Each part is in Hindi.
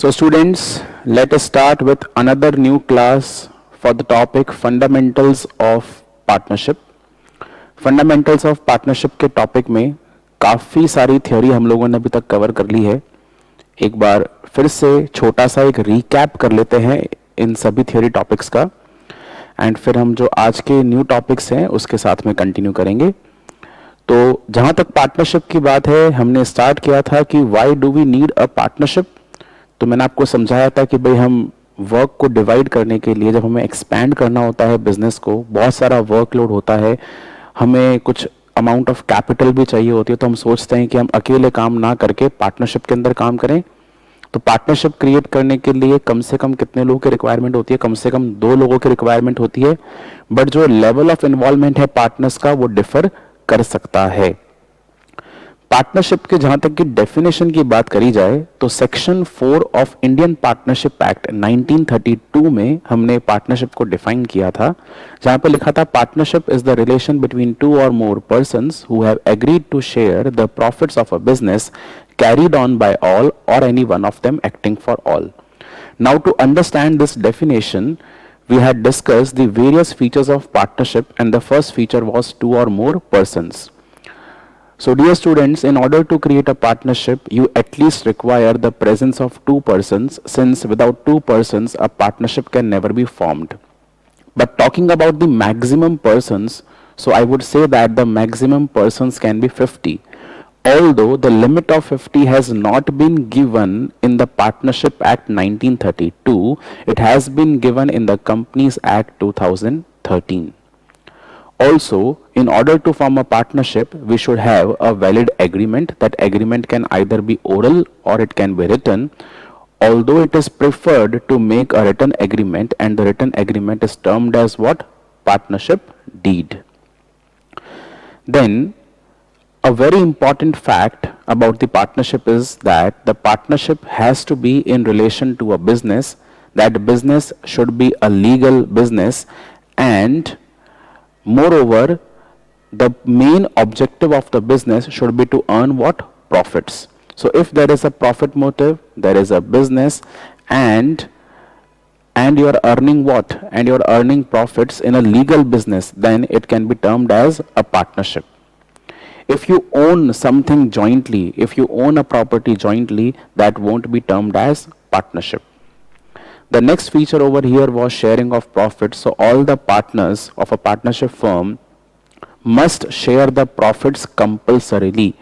So students, let us start with another new class for the topic Fundamentals of Partnership. Fundamentals of partnership के टॉपिक में काफ़ी सारी थ्योरी हम लोगों ने अभी तक कवर कर ली है. एक बार फिर से छोटा सा एक रीकैप कर लेते हैं इन सभी थ्योरी टॉपिक्स का एंड फिर हम जो आज के न्यू टॉपिक्स हैं उसके साथ में कंटिन्यू करेंगे. तो जहाँ तक पार्टनरशिप की बात है, हमने स्टार्ट किया था कि why do we need a partnership. तो मैंने आपको समझाया था कि भाई हम वर्क को डिवाइड करने के लिए, जब हमें एक्सपैंड करना होता है बिजनेस को, बहुत सारा वर्कलोड होता है, हमें कुछ अमाउंट ऑफ कैपिटल भी चाहिए होती है, तो हम सोचते हैं कि हम अकेले काम ना करके पार्टनरशिप के अंदर काम करें. तो पार्टनरशिप क्रिएट करने के लिए कम से कम कितने लोगों की रिक्वायरमेंट होती है? कम से कम 2 लोगों की रिक्वायरमेंट होती है. बट जो लेवल ऑफ इन्वॉल्वमेंट है पार्टनर्स का वो डिफर कर सकता है. पार्टनरशिप के जहां तक की डेफिनेशन की बात करी जाए तो section 4 of Indian partnership act 1932 में हमने पार्टनरशिप को डिफाइन किया था, जहां पे लिखा था partnership is the relation between 2 or more persons who have agreed to share the profits of a business carried on by all or any one of them acting for all. Now to understand this definition, we had discussed the various features of partnership, and the first feature was 2 or more persons. So dear students, in order to create a partnership, you at least require the presence of 2 persons, since without 2 persons, a partnership can never be formed. But talking about the maximum persons, so I would say that the maximum persons can be 50. Although the limit of 50 has not been given in the Partnership Act 1932, it has been given in the Companies Act 2013. Also, in order to form a partnership, we should have a valid agreement. That agreement can either be oral or it can be written. Although it is preferred to make a written agreement, and the written agreement is termed as what? Partnership deed. Then, a very important fact about the partnership is that the partnership has to be in relation to a business. That business should be a legal business, and moreover, the main objective of the business should be to earn what? Profits. So if there is a profit motive, there is a business, and you are earning what? And you are earning profits in a legal business, then it can be termed as a partnership. If you own something jointly, if you own a property jointly, that won't be termed as partnership. The next feature over here was sharing of profits. So all the partners of a partnership firm must share the profits compulsorily.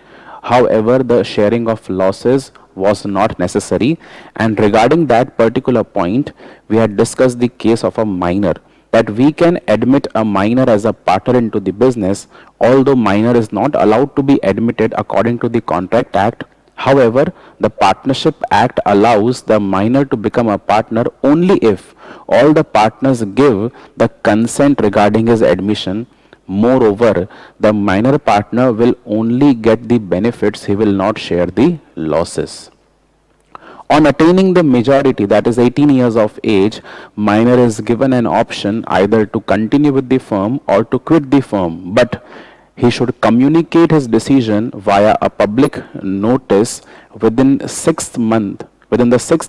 However, the sharing of losses was not necessary. And regarding that particular point, we had discussed the case of a minor, that we can admit a minor as a partner into the business, although minor is not allowed to be admitted according to the Contract Act. However, the Partnership Act allows the minor to become a partner only if all the partners give the consent regarding his admission. Moreover, the minor partner will only get the benefits, he will not share the losses. On attaining the majority, that is 18 years of age, minor is given an option either to continue with the firm or to quit the firm, but he should communicate his decision via a public notice within the 6th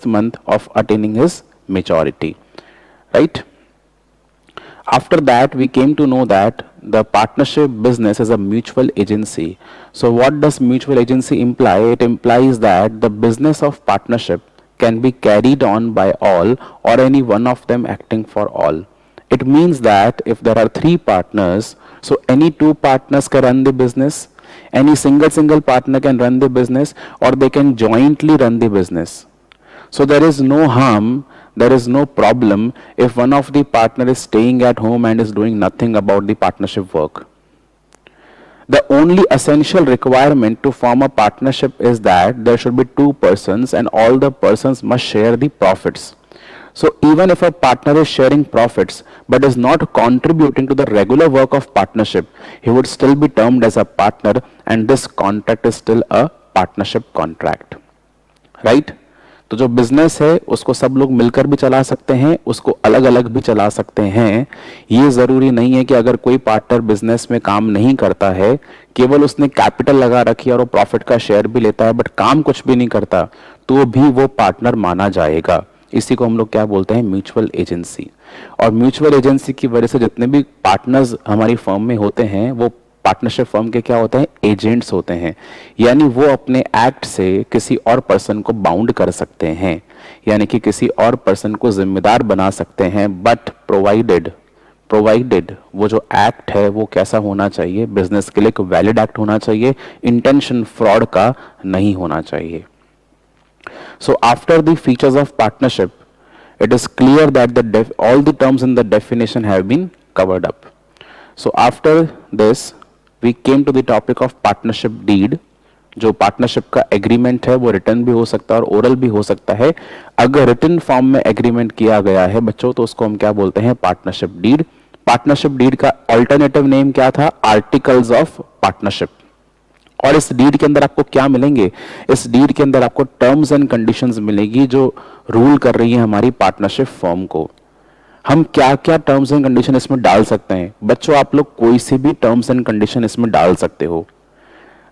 month of attaining his majority. Right? After that, we came to know that the partnership business is a mutual agency. So what does mutual agency imply? It implies that the business of partnership can be carried on by all or any one of them acting for all. It means that if there are 3 partners, so any 2 partners can run the business, any single partner can run the business, or they can jointly run the business. So there is no harm, there is no problem if one of the partner is staying at home and is doing nothing about the partnership work. The only essential requirement to form a partnership is that there should be 2 persons and all the persons must share the profits. So even if a partner is sharing profits but is not contributing to the regular work of partnership, he would still be termed as a partner, and this contract is still a partnership contract. Right? तो जो बिजनेस है उसको सब लोग मिलकर भी चला सकते हैं, उसको अलग अलग भी चला सकते हैं। ये जरूरी नहीं है कि अगर कोई पार्टनर बिजनेस में काम नहीं करता है, केवल उसने कैपिटल लगा रखी है और वो प्रॉफिट का शेयर भी लेता है बट काम कुछ भी नहीं करता, तो भी वो पार्टनर माना जाएगा। इसी को हम लोग क्या बोलते हैं, म्यूचुअल एजेंसी। और म्यूचुअल एजेंसी की वजह से जितने भी पार्टनर्स हमारी फर्म में होते हैं वो पार्टनरशिप फर्म के क्या होते हैं, एजेंट्स होते हैं। यानी वो अपने एक्ट से किसी और पर्सन को बाउंड कर सकते हैं, यानी कि किसी और पर्सन को जिम्मेदार बना सकते हैं, बट प्रोवाइडेड वो जो एक्ट है वो कैसा होना चाहिए, बिजनेस के लिए एक वैलिड एक्ट होना चाहिए, इंटेंशन फ्रॉड का नहीं होना चाहिए। So after the features of partnership, it is clear that all the terms in the definition have been covered up. So after this, we came to the topic of partnership deed. जो पार्टनरशिप का एग्रीमेंट है वो रिटर्न भी हो सकता है और ओरल भी हो सकता है। अगर रिटर्न फॉर्म में एग्रीमेंट किया गया है बच्चों तो उसको हम क्या बोलते हैं, पार्टनरशिप डीड। पार्टनरशिप डीड का अल्टरनेटिव नेम क्या था, आर्टिकल्स ऑफ पार्टनरशिप। और इस डीड के अंदर आपको क्या मिलेंगे, इस डीड के अंदर आपको टर्म्स एंड कंडीशंस मिलेगी जो रूल कर रही है हमारी पार्टनरशिप फर्म को। हम क्या क्या टर्म्स एंड कंडीशन इसमें डाल सकते हैं बच्चों, आप लोग कोई सी भी टर्म्स एंड कंडीशन इसमें डाल सकते हो।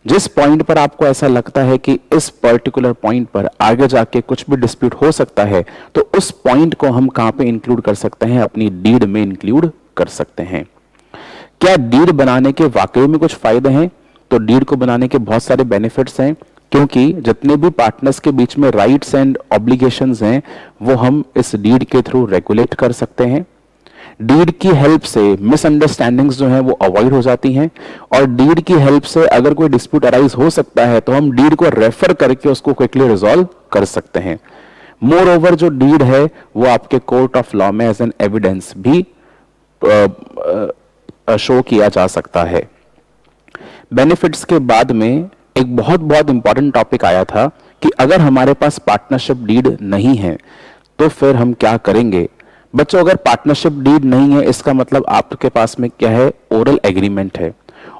जिस पॉइंट पर आपको ऐसा लगता है कि इस पर्टिकुलर पॉइंट पर आगे जाके कुछ भी डिस्प्यूट हो सकता है, तो उस पॉइंट को हम कहां पे इंक्लूड कर सकते हैं, अपनी डीड में इंक्लूड कर सकते हैं। क्या डीड बनाने के वाकई में कुछ फायदे हैं, तो डीड को बनाने के बहुत सारे बेनिफिट्स हैं, क्योंकि जितने भी पार्टनर्स के बीच में राइट्स एंड ऑब्लिगेशंस हैं वो हम इस डीड के थ्रू रेगुलेट कर सकते हैं। डीड की हेल्प से मिसअंडरस्टैंडिंग्स जो हैं वो अवॉइड हो जाती हैं, और डीड की हेल्प से अगर कोई डिस्प्यूट अराइज हो सकता है तो हम डीड को रेफर करके उसको क्विकली रिजॉल्व कर सकते हैं। मोर ओवर जो डीड है वो आपके कोर्ट ऑफ लॉ में एज एन एविडेंस भी शो किया जा सकता है। बेनिफिट्स के बाद में एक बहुत बहुत इंपॉर्टेंट टॉपिक आया था कि अगर हमारे पास पार्टनरशिप डीड नहीं है तो फिर हम क्या करेंगे। बच्चों अगर पार्टनरशिप डीड नहीं है इसका मतलब आपके पास में क्या है, ओरल एग्रीमेंट है,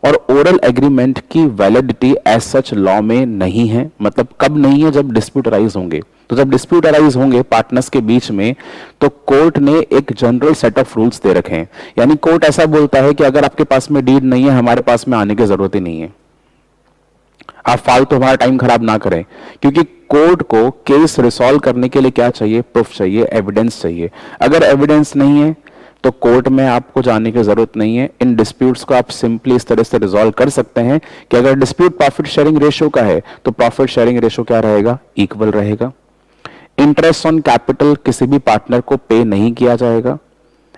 और ओरल एग्रीमेंट की वैलिडिटी एज सच लॉ में नहीं है। मतलब कब नहीं है, जब डिस्प्यूट अराइज होंगे। तो जब डिस्प्यूट अराइज होंगे पार्टनर्स के बीच में तो कोर्ट ने एक जनरल सेट ऑफ रूल्स दे रखे हैं। यानी कोर्ट ऐसा बोलता है कि अगर आपके पास में डीड नहीं है, हमारे पास में आने की जरूरत ही नहीं है, आप फालतू हमारा टाइम खराब ना करें। क्योंकि कोर्ट को केस रिसॉल्व करने के लिए क्या चाहिए, प्रूफ चाहिए, एविडेंस चाहिए। अगर एविडेंस नहीं है तो कोर्ट में आपको जाने की जरूरत नहीं है। इन डिस्प्यूट्स को आप सिंपली इस तरह से रिजॉल्व कर सकते हैं कि अगर डिस्प्यूट प्रॉफिट शेयरिंग रेशियो का है तो प्रॉफिट शेयरिंग रेशियो क्या रहेगा, इक्वल रहेगा। इंटरेस्ट ऑन कैपिटल किसी भी पार्टनर को पे नहीं किया जाएगा।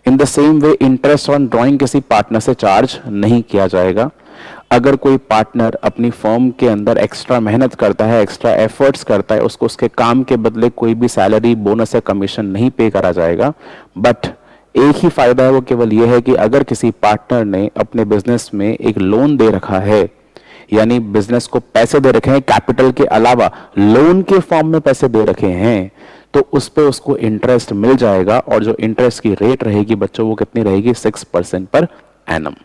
In the same way interest on drawing किसी पार्टनर से चार्ज नहीं किया जाएगा। अगर कोई पार्टनर अपनी फर्म के अंदर एक्स्ट्रा मेहनत करता है, एक्स्ट्रा एफर्ट्स करता है, उसको उसके काम के बदले कोई भी सैलरी, बोनस या कमीशन नहीं पे करा जाएगा। बट एक ही फायदा है, वो केवल ये है कि अगर किसी पार्टनर ने अपने बिजनेस में एक लोन दे रखा है, यानी बिजनेस को पैसे दे रखे हैं, कैपिटल के अलावा लोन के फॉर्म में पैसे दे रखे हैं, तो उस पे उसको इंटरेस्ट मिल जाएगा। और जो इंटरेस्ट की रेट रहेगी बच्चों वो कितनी रहेगी, 6% पर एनम।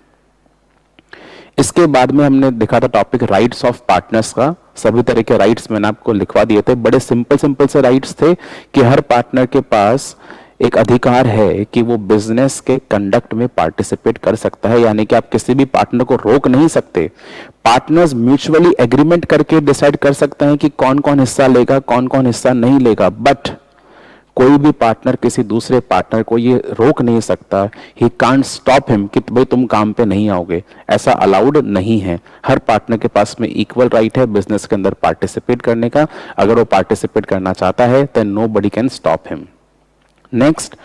इसके बाद में हमने देखा था टॉपिक राइट्स ऑफ पार्टनर्स का। सभी तरह के राइट्स मैंने आपको लिखवा दिए थे। बड़े सिंपल से राइट्स थे कि हर पार्टनर के पास एक अधिकार है कि वो बिजनेस के कंडक्ट में पार्टिसिपेट कर सकता है। यानी कि आप किसी भी पार्टनर को रोक नहीं सकते। पार्टनर्स म्यूचुअली एग्रीमेंट करके डिसाइड कर सकते हैं कि कौन कौन हिस्सा लेगा, कौन कौन हिस्सा नहीं लेगा। बट कोई भी पार्टनर किसी दूसरे पार्टनर को ये रोक नहीं सकता, ही कांट स्टॉप हिम कि भाई तुम काम पे नहीं आओगे, ऐसा अलाउड नहीं है। हर पार्टनर के पास में इक्वल राइट है बिजनेस के अंदर पार्टिसिपेट करने का। अगर वो पार्टिसिपेट करना चाहता है then nobody can stop him. Next,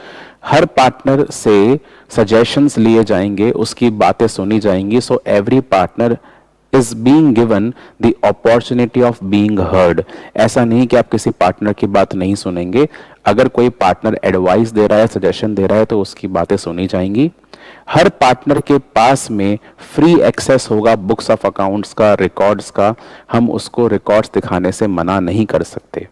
हर पार्टनर से सजेशंस लिए जाएंगे, उसकी बातें सुनी जाएंगी। So every partner is being given the opportunity of being heard। ऐसा नहीं कि आप किसी पार्टनर की बात नहीं सुनेंगे। अगर कोई पार्टनर एडवाइस दे रहा है, सजेशन दे रहा है, तो उसकी बातें सुनी जाएंगी। हर पार्टनर के पास में फ्री एक्सेस होगा बुक्स ऑफ अकाउंट्स का, रिकॉर्ड्स का। हम उसको रिकॉर्ड्स दिखाने से मना नहीं कर सकते।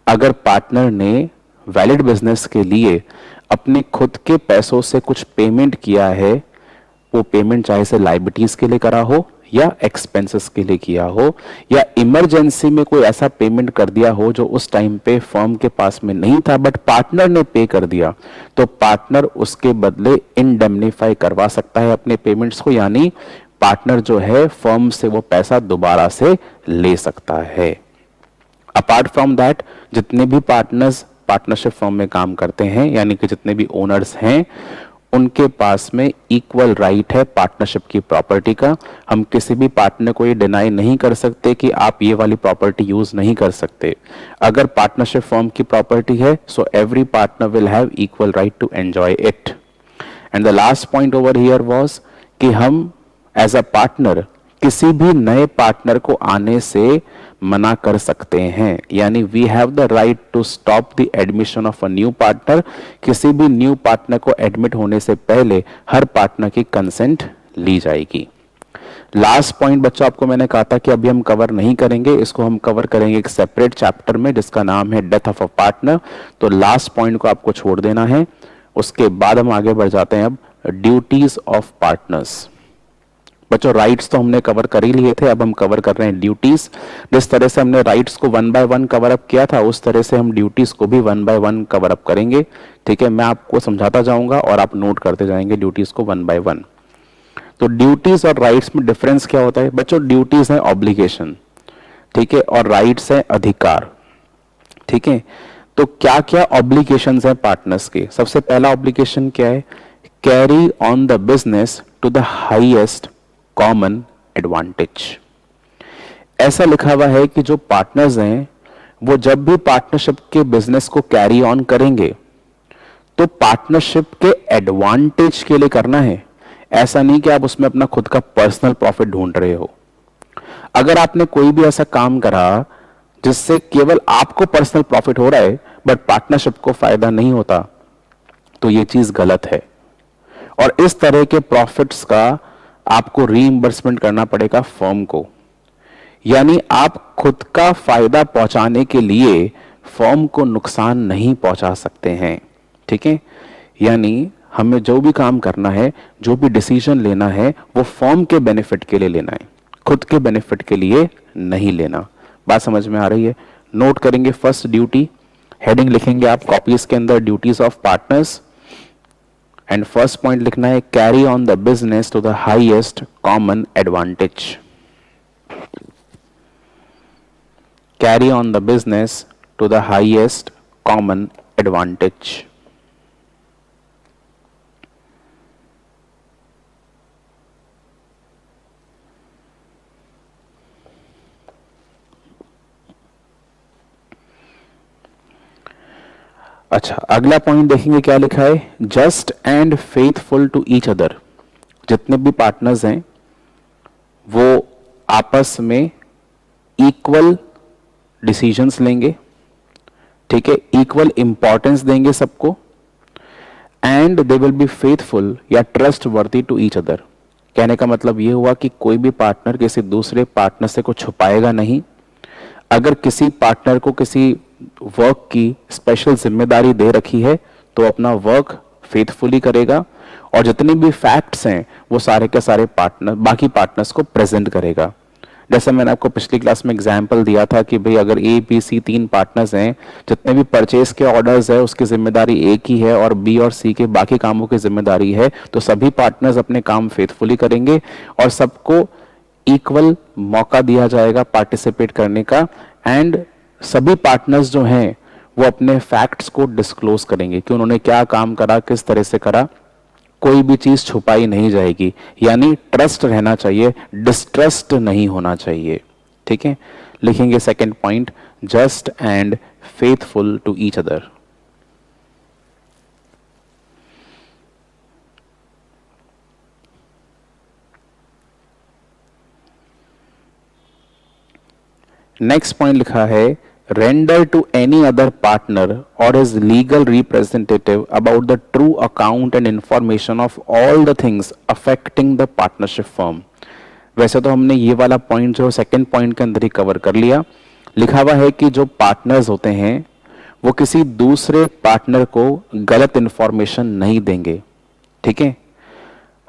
अगर पार्टनर ने वैलिड बिजनेस के लिए अपने खुद के पैसों से कुछ पेमेंट किया है, वो पेमेंट चाहे से लायबिलिटीज के लिए करा हो या एक्सपेंसेस के लिए किया हो, या इमरजेंसी में कोई ऐसा पेमेंट कर दिया हो जो उस टाइम पे फर्म के पास में नहीं था बट पार्टनर ने पे कर दिया, तो पार्टनर उसके बदले इंडेमनीफाई करवा सकता है अपने पेमेंट्स को, यानी पार्टनर जो है फर्म से वो पैसा दोबारा से ले सकता है। अपार्ट फ्रॉम दैट, जितने भी पार्टनर्स पार्टनरशिप फर्म में काम करते हैं, यानी कि जितने भी ओनर्स हैं, उनके पास में इक्वल राइट है पार्टनरशिप की प्रॉपर्टी का। हम किसी भी पार्टनर को ये डिनाई नहीं कर सकते कि आप ये वाली प्रॉपर्टी यूज नहीं कर सकते। अगर पार्टनरशिप फर्म की प्रॉपर्टी है, so every partner will have equal right to enjoy it. And the last point over here was कि हम एज अ पार्टनर किसी भी नए पार्टनर को आने से मना कर सकते हैं, यानी we have the right to stop the admission of a new partner. किसी भी न्यू पार्टनर को एडमिट होने से पहले हर पार्टनर की कंसेंट ली जाएगी। लास्ट पॉइंट बच्चों, आपको मैंने कहा था कि अभी हम कवर नहीं करेंगे, इसको हम कवर करेंगे एक सेपरेट चैप्टर में जिसका नाम है डेथ ऑफ अ पार्टनर। तो लास्ट पॉइंट को आपको छोड़ देना है, उसके बाद हम आगे बढ़ जाते हैं अब ड्यूटीज ऑफ पार्टनर्स। बच्चों राइट्स तो हमने कवर कर ही लिए थे, अब हम कवर कर रहे हैं ड्यूटीज। जिस तरह से हमने राइट्स को 1 बाय 1 कवर अप किया था, उस तरह से हम ड्यूटीज को भी 1 बाय 1 कवर अप करेंगे। ठीक है, मैं आपको समझाता जाऊंगा और आप नोट करते जाएंगे ड्यूटीज को 1 बाय 1। तो ड्यूटीज और राइट्स में डिफरेंस क्या होता है बच्चों? ड्यूटीज है ऑब्लिगेशन, ठीक है, और राइट्स है अधिकार। ठीक है, तो क्या क्या ऑब्लिगेशंस हैं पार्टनर्स के? सबसे पहला ऑब्लिगेशन क्या है? Carry on the business to the highest common advantage. ऐसा लिखा हुआ है कि जो पार्टनर्स हैं वो जब भी पार्टनरशिप के बिजनेस को कैरी ऑन करेंगे तो पार्टनरशिप के एडवांटेज के लिए करना है। ऐसा नहीं कि आप उसमें अपना खुद का पर्सनल प्रॉफिट ढूंढ रहे हो। अगर आपने कोई भी ऐसा काम करा जिससे केवल आपको पर्सनल प्रॉफिट हो रहा है बट पार्टनरशिप को फायदा नहीं होता, तो यह चीज गलत है और इस तरह के प्रॉफिट्स का आपको रीइंबर्समेंट करना पड़ेगा फर्म को। यानी आप खुद का फायदा पहुंचाने के लिए फर्म को नुकसान नहीं पहुंचा सकते हैं। ठीक है, यानी हमें जो भी काम करना है, जो भी डिसीजन लेना है, वो फर्म के बेनिफिट के लिए लेना है, खुद के बेनिफिट के लिए नहीं लेना। बात समझ में आ रही है? नोट करेंगे फर्स्ट ड्यूटी, हेडिंग लिखेंगे आप कॉपीज के अंदर duties of partners, and first point लिखना है carry on the business to the highest common advantage. Carry on the business to the highest common advantage. अच्छा, अगला पॉइंट देखेंगे क्या लिखा है? Just and faithful to each other. जितने भी पार्टनर्स हैं वो आपस में इक्वल डिसीजंस लेंगे, ठीक है, इक्वल इंपॉर्टेंस देंगे सबको, and they will be faithful या trustworthy to each other. कहने का मतलब ये हुआ कि कोई भी पार्टनर किसी दूसरे पार्टनर से कुछ छुपाएगा नहीं। अगर किसी पार्टनर को किसी वर्क की स्पेशल जिम्मेदारी दे रखी है तो अपना वर्क फेथफुली करेगा और जितने भी फैक्ट्स हैं वो सारे के सारे पार्टनर बाकी पार्टनर्स को प्रेजेंट करेगा। जैसे मैंने आपको पिछली क्लास में एग्जांपल दिया था कि भाई अगर ए बी सी 3 पार्टनर्स हैं, जितने भी परचेज के ऑर्डर्स है उसकी जिम्मेदारी ए की है और बी और सी के बाकी कामों की जिम्मेदारी है, तो सभी पार्टनर्स अपने काम फेथफुली करेंगे और सबको इक्वल मौका दिया जाएगा पार्टिसिपेट करने का, एंड सभी पार्टनर्स जो हैं वो अपने फैक्ट्स को डिस्क्लोज करेंगे कि उन्होंने क्या काम करा, किस तरह से करा। कोई भी चीज छुपाई नहीं जाएगी, यानी ट्रस्ट रहना चाहिए, डिस्ट्रस्ट नहीं होना चाहिए। ठीक है, लिखेंगे second point, just and faithful to each other. Next point लिखा है render to any other partner or his legal representative about the true account and information of all the things affecting the partnership firm। वैसे तो हमने ये वाला पॉइंट जो सेकंड पॉइंट के अंदर ही कवर कर लिया। लिखा हुआ है कि जो पार्टनर्स होते हैं वो किसी दूसरे पार्टनर को गलत इंफॉर्मेशन नहीं देंगे। ठीक है,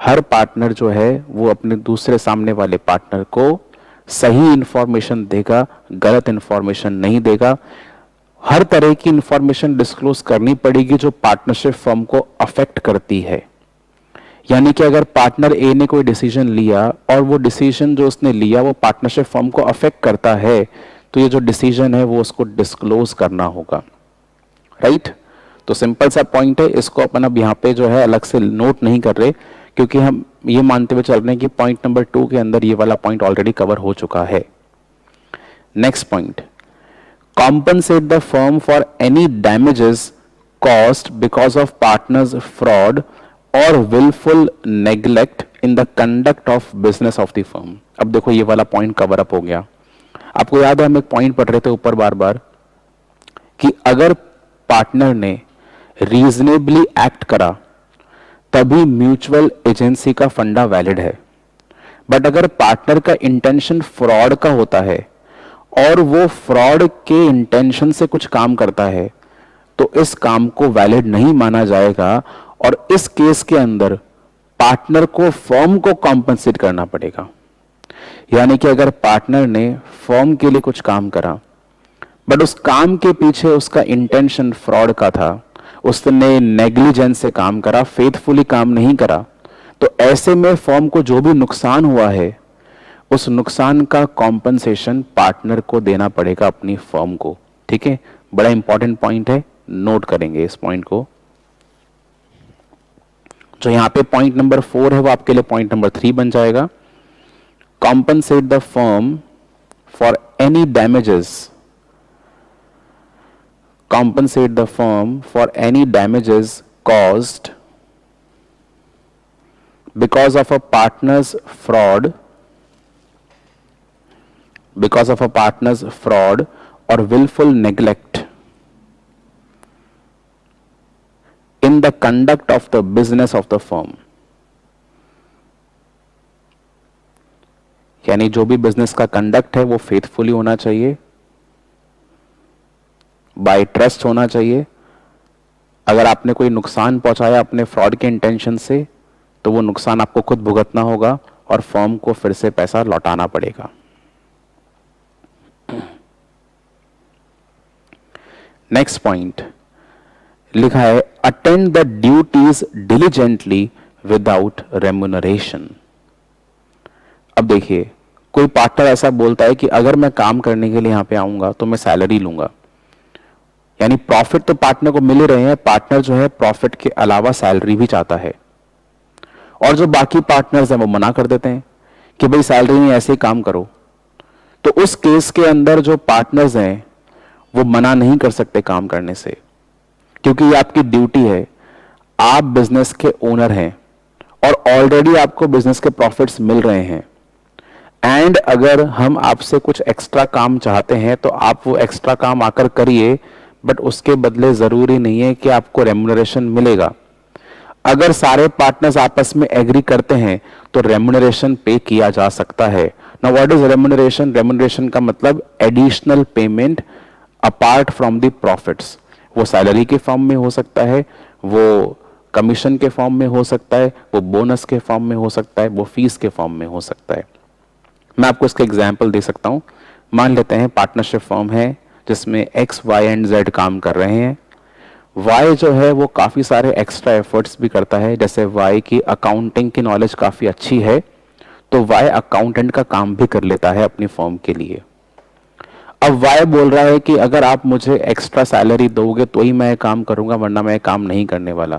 हर पार्टनर जो है वो अपने दूसरे सामने वाले पार्टनर को सही इंफॉर्मेशन देगा, गलत इंफॉर्मेशन नहीं देगा। हर तरह की इंफॉर्मेशन डिस्क्लोज करनी पड़ेगी जो पार्टनरशिप फर्म को अफेक्ट करती है। यानी कि अगर पार्टनर ए ने कोई डिसीजन लिया और वो डिसीजन जो उसने लिया वो पार्टनरशिप फर्म को अफेक्ट करता है, तो ये जो डिसीजन है वो उसको डिस्क्लोज करना होगा, राइट। तो सिंपल सा पॉइंट है, इसको अपन अब यहाँ पे जो है अलग से नोट नहीं कर रहे, क्योंकि हम ये मानते हुए चल रहे हैं कि पॉइंट नंबर 2 के अंदर ये वाला पॉइंट ऑलरेडी कवर हो चुका है। Next point, compensate the firm for any damages caused because of partners fraud or willful neglect in the conduct of business of the firm। अब देखो ये वाला पॉइंट कवर अप हो गया। आपको याद है हम एक पॉइंट पढ़ रहे थे ऊपर बार बार कि अगर पार्टनर ने रीजनेबली एक्ट करा तभी म्यूचुअल एजेंसी का फंडा वैलिड है। बट अगर पार्टनर का इंटेंशन फ्रॉड का होता है और वो फ्रॉड के इंटेंशन से कुछ काम करता है, तो इस काम को वैलिड नहीं माना जाएगा और इस केस के अंदर पार्टनर को फर्म को कॉम्पनसेट करना पड़ेगा। यानी कि अगर पार्टनर ने फर्म के लिए कुछ काम करा बट उस काम के पीछे उसका इंटेंशन फ्रॉड का था, उसने नेग्लिजेंस से काम करा, फेथफुली काम नहीं करा, तो ऐसे में फर्म को जो भी नुकसान हुआ है उस नुकसान का कॉम्पनसेशन पार्टनर को देना पड़ेगा अपनी फर्म को। ठीक है, बड़ा इंपॉर्टेंट पॉइंट है, नोट करेंगे इस पॉइंट को। जो यहां पे पॉइंट नंबर 4 है वो आपके लिए पॉइंट नंबर 3 बन जाएगा। Compensate the firm for any damages, compensate the firm for any damages caused because of a partner's fraud, or willful neglect in the conduct of the business of the firm। यानी जो भी बिजनेस का कंडक्ट है वो फेथफुली होना चाहिए, बाय ट्रस्ट होना चाहिए। अगर आपने कोई नुकसान पहुंचाया अपने फ्रॉड के इंटेंशन से, तो वो नुकसान आपको खुद भुगतना होगा और फर्म को फिर से पैसा लौटाना पड़ेगा। नेक्स्ट पॉइंट लिखा है, attend the duties diligently without remuneration. अब देखिए, कोई पार्टनर ऐसा बोलता है कि अगर मैं काम करने के लिए यहां पे आऊंगा तो मैं सैलरी लूंगा, यानी प्रॉफिट तो पार्टनर को मिल ही रहे हैं, पार्टनर जो है प्रॉफिट के अलावा सैलरी भी चाहता है। और जो बाकी पार्टनर्स हैं वो मना कर देते हैं कि भाई सैलरी नहीं, ऐसे ही काम करो। तो उस केस के अंदर जो पार्टनर्स हैं वो मना नहीं कर सकते काम करने से, क्योंकि ये आपकी ड्यूटी है। आप बिजनेस के ओनर हैं और ऑलरेडी आपको बिजनेस के प्रॉफिट्स मिल रहे हैं, एंड अगर हम आपसे कुछ एक्स्ट्रा काम चाहते हैं तो आप वो एक्स्ट्रा काम आकर करिए, बट उसके बदले जरूरी नहीं है कि आपको रेम्यूनरेशन मिलेगा। अगर सारे पार्टनर्स आपस में एग्री करते हैं तो रेम्यूनरेशन पे किया जा सकता है। Now what is remuneration? Remuneration का मतलब additional payment apart from the profits. वो सैलरी के फॉर्म में हो सकता है, वो कमीशन के फॉर्म में हो सकता है, वो बोनस के फॉर्म में हो सकता है, वो फीस के फॉर्म में हो सकता है। मैं आपको इसका एग्जाम्पल दे सकता हूं। मान लेते हैं पार्टनरशिप फॉर्म है जिसमें एक्स, वाई एंड जेड काम कर रहे हैं। वाई जो है वो काफ़ी सारे एक्स्ट्रा एफर्ट्स भी करता है, जैसे वाई की अकाउंटिंग की नॉलेज काफ़ी अच्छी है तो वाई अकाउंटेंट का काम भी कर लेता है अपनी फर्म के लिए। अब वाई बोल रहा है कि अगर आप मुझे एक्स्ट्रा सैलरी दोगे तो ही मैं काम करूंगा, वरना मैं काम नहीं करने वाला।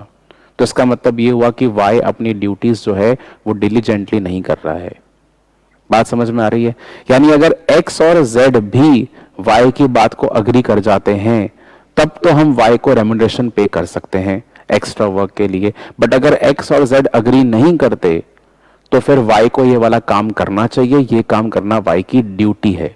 तो इसका मतलब ये हुआ कि वाई अपनी ड्यूटीज जो है वो डिलीजेंटली नहीं कर रहा है। बात समझ में आ रही है? यानी अगर एक्स और जेड भी वाई की बात को अग्री कर जाते हैं तब तो हम वाई को रेम्यूनरेशन पे कर सकते हैं एक्स्ट्रा वर्क के लिए। बट अगर एक्स और जेड अग्री नहीं करते तो फिर वाई को ये वाला काम करना चाहिए। ये काम करना वाई की ड्यूटी है,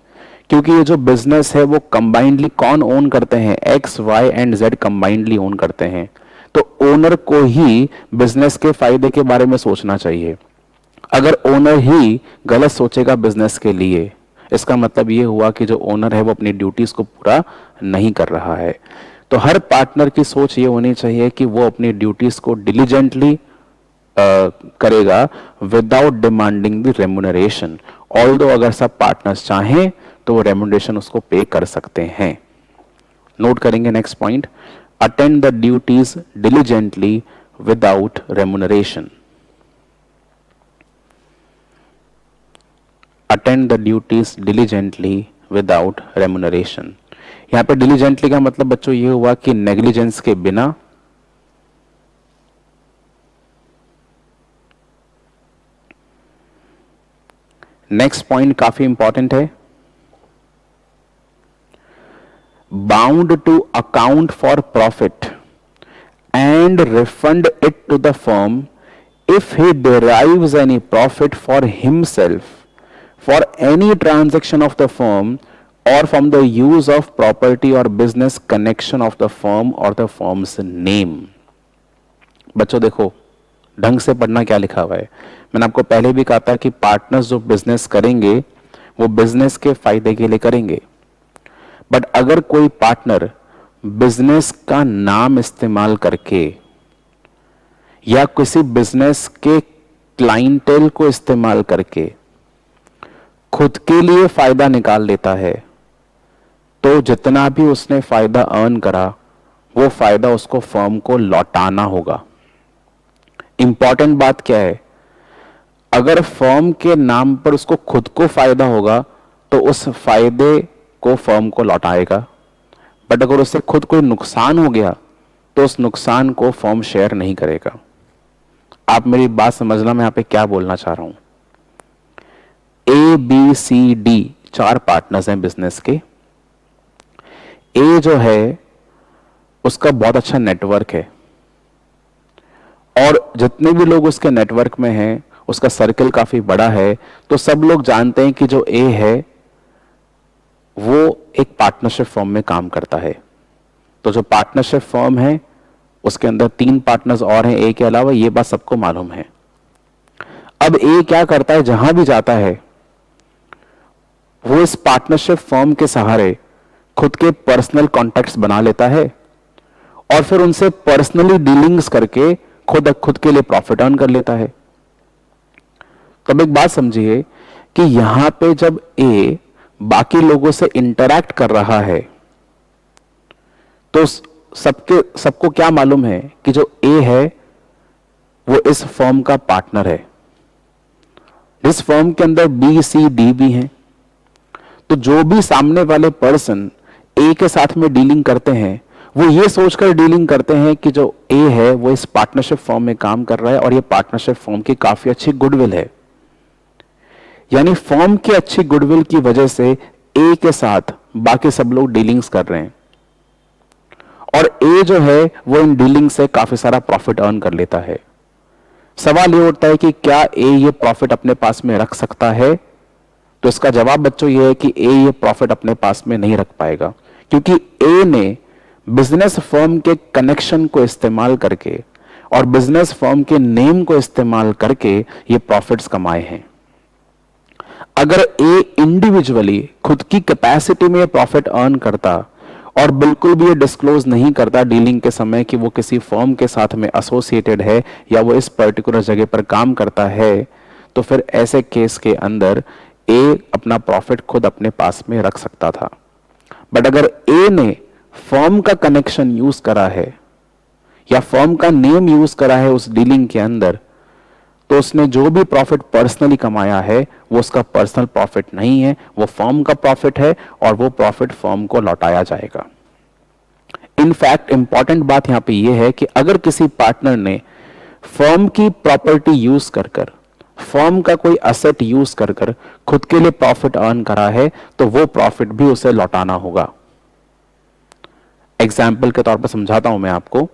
क्योंकि ये जो बिजनेस है वो कंबाइंडली कौन ओन करते हैं? X, Y and Z combinedly own करते हैं। तो ओनर को ही बिजनेस के फायदे के बारे में सोचना चाहिए। अगर ओनर ही गलत सोचेगा बिजनेस के लिए, इसका मतलब ये हुआ कि जो ओनर है वो अपनी ड्यूटीज को पूरा नहीं कर रहा है। तो हर पार्टनर की सोच ये होनी चाहिए कि वो अपनी ड्यूटीज को डिलीजेंटली करेगा without demanding the remuneration. Although अगर सब पार्टनर्स चाहें तो वो रेम्यूनरेशन उसको पे कर सकते हैं। नोट करेंगे next point, attend the duties diligently without remuneration. Attend the duties diligently without remuneration. यहां पे डिलीजेंटली का मतलब बच्चों ये हुआ कि नेग्लिजेंस के बिना, नेक्स्ट पॉइंट काफी इंपॉर्टेंट है, bound to account for profit and refund it to the firm if he derives any profit for himself for any transaction of the firm or from the use of property or business connection of the firm or the firm's name। बच्चों देखो ढंग से पढ़ना क्या लिखा हुआ है। मैंने आपको पहले भी कहा था कि पार्टनर्स जो बिजनेस करेंगे वो बिजनेस के फायदे के लिए करेंगे, बट अगर कोई पार्टनर बिजनेस का नाम इस्तेमाल करके या किसी बिजनेस के क्लाइंटेल को इस्तेमाल करके खुद के लिए फायदा निकाल लेता है, तो जितना भी उसने फायदा अर्न करा वो फायदा उसको फर्म को लौटाना होगा। इंपॉर्टेंट बात क्या है, अगर फर्म के नाम पर उसको खुद को फायदा होगा तो उस फायदे को फर्म को लौटाएगा, बट अगर उससे खुद कोई नुकसान हो गया तो उस नुकसान को फर्म शेयर नहीं करेगा। आप मेरी बात समझना, मैं यहां पे क्या बोलना चाह रहा हूं। ABCD 4 पार्टनर्स हैं बिजनेस के। ए जो है उसका बहुत अच्छा नेटवर्क है और जितने भी लोग उसके नेटवर्क में हैं उसका सर्कल काफी बड़ा है, तो सब लोग जानते हैं कि जो ए है वो एक पार्टनरशिप फर्म में काम करता है। तो जो पार्टनरशिप फर्म है उसके अंदर 3 पार्टनर्स और हैं ए के अलावा, ये बात सबको मालूम है। अब ए क्या करता है, जहां भी जाता है वो इस पार्टनरशिप फर्म के सहारे खुद के पर्सनल कॉन्टैक्ट्स बना लेता है और फिर उनसे पर्सनली डीलिंग्स करके खुद के लिए प्रॉफिट अर्न कर लेता है। तो अब एक बात समझिए कि यहां पे जब ए बाकी लोगों से इंटरैक्ट कर रहा है तो सबको क्या मालूम है कि जो ए है वो इस फर्म का पार्टनर है। इस फर्म के अंदर बी सी डी भी हैं, तो जो भी सामने वाले पर्सन ए के साथ में डीलिंग करते हैं वो ये सोचकर डीलिंग करते हैं कि जो ए है वो इस पार्टनरशिप फर्म में काम कर रहा है और ये पार्टनरशिप फर्म की काफी अच्छी गुडविल है। यानी फर्म की अच्छी गुडविल की वजह से ए के साथ बाकी सब लोग डीलिंग्स कर रहे हैं और ए जो है वो इन डीलिंग से काफी सारा प्रॉफिट अर्न कर लेता है। सवाल ये उठता है कि क्या ए ये प्रॉफिट अपने पास में रख सकता है, तो इसका जवाब बच्चों ये है कि ए ये प्रॉफिट अपने पास में नहीं रख पाएगा, क्योंकि ए ने बिजनेस फर्म के कनेक्शन को इस्तेमाल करके और बिजनेस फर्म के नेम को इस्तेमाल करके ये प्रॉफिट्स कमाए हैं। अगर ए इंडिविजुअली खुद की कैपेसिटी में प्रॉफिट अर्न करता और बिल्कुल भी ये डिस्क्लोज नहीं करता डीलिंग के समय कि वो किसी फर्म के साथ में एसोसिएटेड है या वो इस पर्टिकुलर जगह पर काम करता है, तो फिर ऐसे केस के अंदर ए अपना प्रॉफिट खुद अपने पास में रख सकता था। बट अगर ए ने फर्म का कनेक्शन यूज करा है या फर्म का नेम यूज करा है उस डीलिंग के अंदर, तो उसने जो भी प्रॉफिट पर्सनली कमाया है वो उसका पर्सनल प्रॉफिट नहीं है, वो फर्म का प्रॉफिट है और वो प्रॉफिट फर्म को लौटाया जाएगा। इनफैक्ट इंपॉर्टेंट बात यहां पे ये है कि अगर किसी पार्टनर ने फर्म की प्रॉपर्टी यूज कर फर्म का कोई असेट यूज कर खुद के लिए प्रॉफिट अर्न करा है तो वो प्रॉफिट भी उसे लौटाना होगा। एग्जाम्पल के तौर पर समझाता हूं मैं आपको,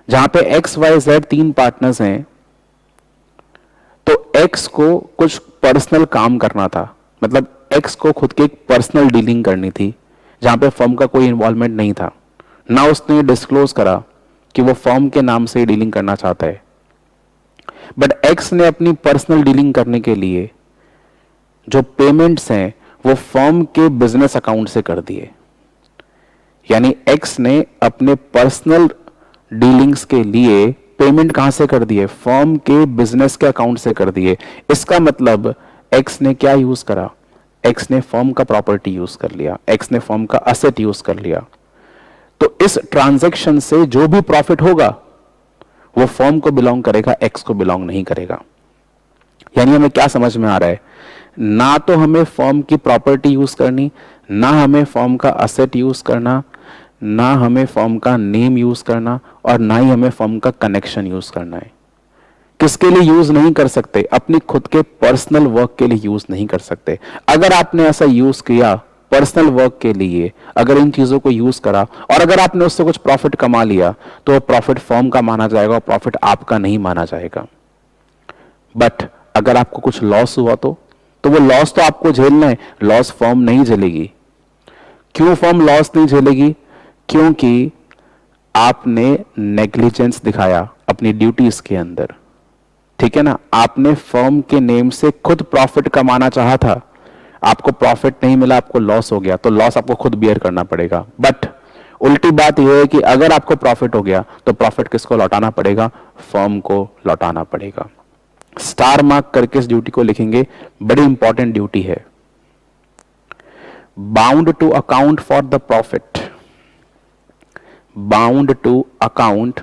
जहां पे एक्स वाई जेड 3 पार्टनर्स हैं, तो एक्स को कुछ पर्सनल काम करना था, मतलब एक्स को खुद की एक पर्सनल डीलिंग करनी थी जहां पे फर्म का कोई इन्वॉल्वमेंट नहीं था ना। उसने डिस्क्लोज करा कि वो फर्म के नाम से डीलिंग करना चाहता है, बट एक्स ने अपनी पर्सनल डीलिंग करने के लिए जो पेमेंट्स हैं वो फर्म के बिजनेस अकाउंट से कर दिए। यानी एक्स ने अपने पर्सनल डीलिंग्स के लिए पेमेंट कहां से कर दिए, फर्म के बिजनेस के अकाउंट से कर दिए। इसका मतलब एक्स ने क्या यूज करा, एक्स ने फर्म का प्रॉपर्टी यूज कर लिया, एक्स ने फर्म का असेट यूज कर लिया। तो इस ट्रांजैक्शन से जो भी प्रॉफिट होगा वो फर्म को बिलोंग करेगा, एक्स को बिलोंग नहीं करेगा। यानी हमें क्या समझ में आ रहा है, ना तो हमें फर्म की प्रॉपर्टी यूज करनी, ना हमें फर्म का असेट यूज करना, ना हमें फर्म का नेम यूज करना, और ना ही हमें फर्म का कनेक्शन यूज करना है। किसके लिए यूज नहीं कर सकते, अपनी खुद के पर्सनल वर्क के लिए यूज नहीं कर सकते। अगर आपने ऐसा यूज किया पर्सनल वर्क के लिए, अगर इन चीजों को यूज करा और अगर आपने उससे कुछ प्रॉफिट कमा लिया, तो वो प्रॉफिट फर्म का माना जाएगा और प्रॉफिट आपका नहीं माना जाएगा। बट अगर आपको कुछ लॉस हुआ तो वो लॉस तो आपको झेलना है, लॉस फर्म नहीं झेलेगी। क्यों फर्म लॉस नहीं झेलेगी, क्योंकि आपने नेग्लिजेंस दिखाया अपनी ड्यूटीज के अंदर, ठीक है ना। आपने फर्म के नेम से खुद प्रॉफिट कमाना चाहा था, आपको प्रॉफिट नहीं मिला, आपको लॉस हो गया, तो लॉस आपको खुद बियर करना पड़ेगा। बट उल्टी बात यह है कि अगर आपको प्रॉफिट हो गया तो प्रॉफिट किसको लौटाना पड़ेगा, फर्म को लौटाना पड़ेगा। स्टार मार्क करके इस ड्यूटी को लिखेंगे, बड़ी इंपॉर्टेंट ड्यूटी है। Bound to account for the profit, bound to account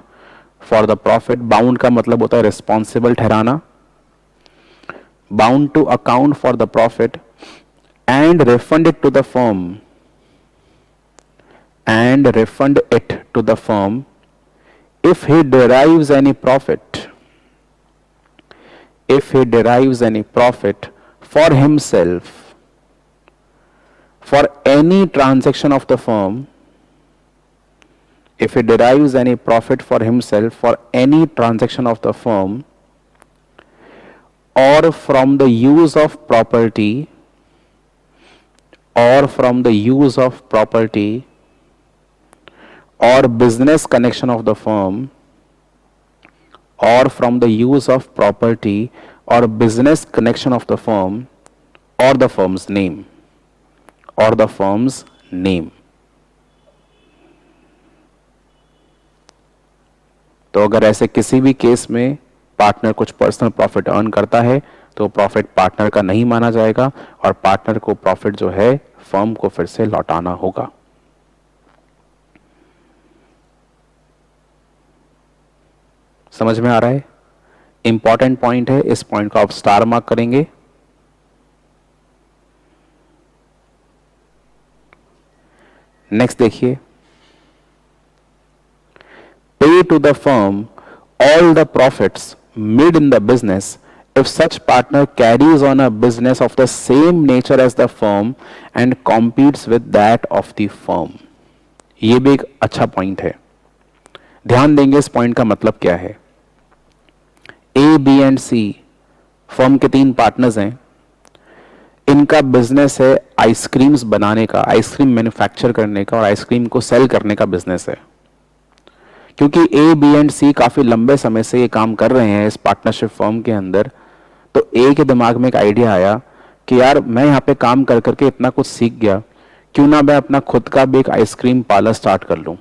for the profit. Bound का मतलब होता है रिस्पॉन्सिबल ठहराना। Bound to account for the profit and refund it to the firm, and refund it to the firm if he derives any profit, if he derives any profit for himself, for any transaction of the firm, if he derives any profit for himself for any transaction of the firm, or from the use of property, or from the use of property or business connection of the firm, or from the use of property or business connection of the firm, or the firm's name, or the firm's name. तो अगर ऐसे किसी भी केस में पार्टनर कुछ पर्सनल प्रॉफिट अर्न करता है तो प्रॉफिट पार्टनर का नहीं माना जाएगा और पार्टनर को प्रॉफिट जो है फर्म को फिर से लौटाना होगा। समझ में आ रहा है, इंपॉर्टेंट पॉइंट है, इस पॉइंट को आप स्टार मार्क करेंगे। नेक्स्ट देखिए, pay to the firm all the profits made in the business if such partner carries on a business of the same nature as the firm and competes with that of the firm। ये भी एक अच्छा पॉइंट है, ध्यान देंगे इस पॉइंट का मतलब क्या है। ए, बी एंड सी फर्म के 3 पार्टनर्स हैं, इनका बिजनेस है आइसक्रीम्स बनाने का, आइसक्रीम मैन्युफैक्चर करने का और आइसक्रीम को सेल करने का बिजनेस है। क्योंकि ए, बी एंड सी काफी लंबे समय से ये काम कर रहे हैं इस पार्टनरशिप फर्म के अंदर, तो ए के दिमाग में एक आइडिया आया कि यार मैं यहाँ पे काम कर करके इतना कुछ सीख गया, क्यों ना मैं अपना खुद का भी एक आइसक्रीम पार्लर स्टार्ट कर लूं।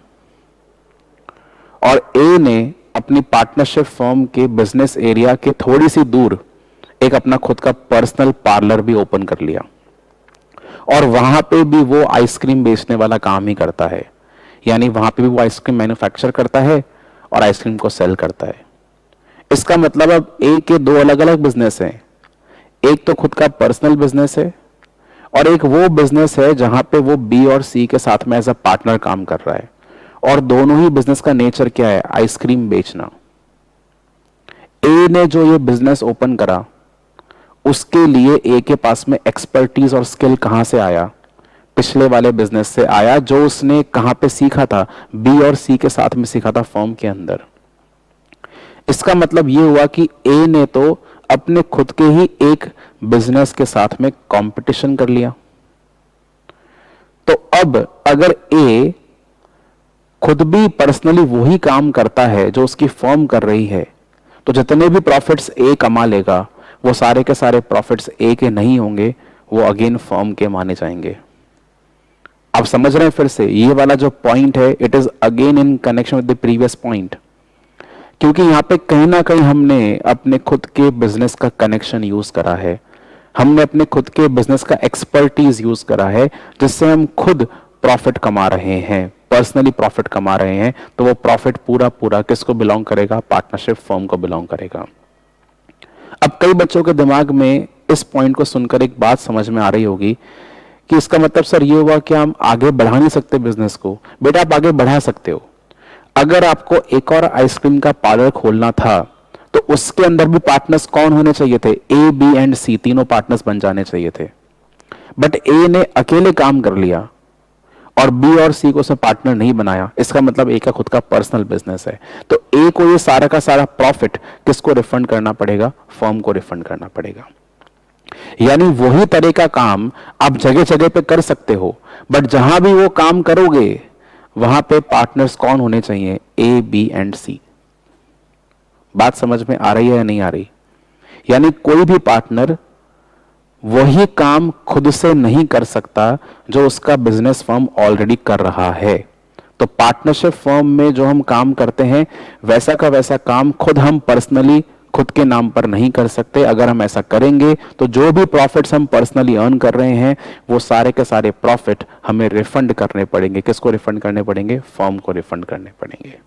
और ए ने अपनी पार्टनरशिप फर्म के बिजनेस एरिया के थोड़ी सी दूर एक अपना खुद का पर्सनल पार्लर भी ओपन कर लिया और वहां पे भी वो आइसक्रीम बेचने वाला काम ही करता है, यानी वहां पे भी वो आइसक्रीम मैन्युफैक्चर करता है और आइसक्रीम को सेल करता है। इसका मतलब अब ए के 2 अलग अलग बिजनेस हैं, एक तो खुद का पर्सनल बिजनेस है और एक वो बिजनेस है जहां पे वो बी और सी के साथ में एज अ पार्टनर काम कर रहा है, और दोनों ही बिजनेस का नेचर क्या है, आइसक्रीम बेचना। ए ने जो ये बिजनेस ओपन करा उसके लिए ए के पास में एक्सपर्टीज और स्किल कहां से आया, पिछले वाले बिजनेस से आया जो उसने कहां पे सीखा था, बी और सी के साथ में सीखा था फर्म के अंदर। इसका मतलब यह हुआ कि ए ने तो अपने खुद के ही एक बिजनेस के साथ में कंपटीशन कर लिया। तो अब अगर ए खुद भी पर्सनली वही काम करता है जो उसकी फर्म कर रही है, तो जितने भी प्रॉफिट्स ए कमा लेगा वो सारे के सारे प्रॉफिट्स ए के नहीं होंगे, वो अगेन फर्म के माने जाएंगे। आप समझ रहे हैं, फिर से ये वाला जो पॉइंट है it is again in connection with the previous point, क्योंकि यहाँ पे कहीं ना कहीं हमने अपने खुद के बिजनेस का कनेक्शन यूज करा है, हमने अपने खुद के बिजनेस का एक्सपर्टीज यूज करा है, जिससे हम खुद प्रॉफिट कमा रहे हैं, पर्सनली प्रॉफिट कमा रहे हैं। तो वो प्रॉफिट पूरा पूरा किसको बिलोंग करेगा? पार्टनरशिप फर्म को बिलोंग करेगा। अब कई बच्चों के दिमाग में इस पॉइंट को सुनकर एक बात समझ में आ रही होगी कि इसका मतलब सर ये हुआ कि हम आगे बढ़ा नहीं सकते बिजनेस को। बेटा, आप आगे बढ़ा सकते हो। अगर आपको एक और आइसक्रीम का पार्लर खोलना था तो उसके अंदर भी पार्टनर्स कौन होने चाहिए थे? ए, बी एंड सी तीनों पार्टनर्स बन जाने चाहिए थे। बट ए ने अकेले काम कर लिया और बी और सी को उसने पार्टनर नहीं बनाया। इसका मतलब ए का खुद का पर्सनल बिजनेस है, तो ए को ये सारा का सारा प्रॉफिट किसको रिफंड करना पड़ेगा? फर्म को रिफंड करना पड़ेगा। यानी वही तरह का काम आप जगह जगह पे कर सकते हो, बट जहां भी वो काम करोगे वहां पे पार्टनर्स कौन होने चाहिए? ए, बी एंड सी। बात समझ में आ रही है या नहीं आ रही? यानी कोई भी पार्टनर वही काम खुद से नहीं कर सकता जो उसका बिजनेस फर्म ऑलरेडी कर रहा है। तो पार्टनरशिप फर्म में जो हम काम करते हैं वैसा का वैसा काम खुद हम पर्सनली खुद के नाम पर नहीं कर सकते। अगर हम ऐसा करेंगे तो जो भी प्रॉफिट्स हम पर्सनली अर्न कर रहे हैं वो सारे के सारे प्रॉफिट हमें रिफंड करने पड़ेंगे। किसको रिफंड करने पड़ेंगे? फर्म को रिफंड करने पड़ेंगे।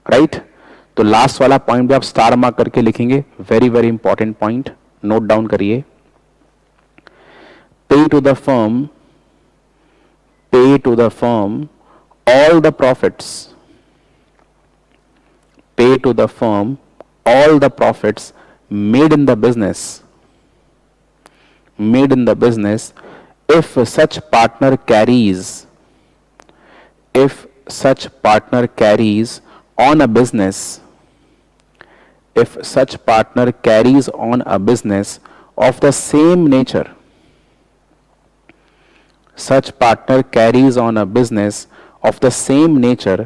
राइट? तो लास्ट वाला पॉइंट भी आप स्टार मार्क करके लिखेंगे, very very important point, note down करिए। Pay to the firm, pay to the firm all the profits, pay to the firm all the profits made in the business, made in the business if such partner carries, if such partner carries on a business, if such partner carries on a business of the same nature, such partner carries on a business of the same nature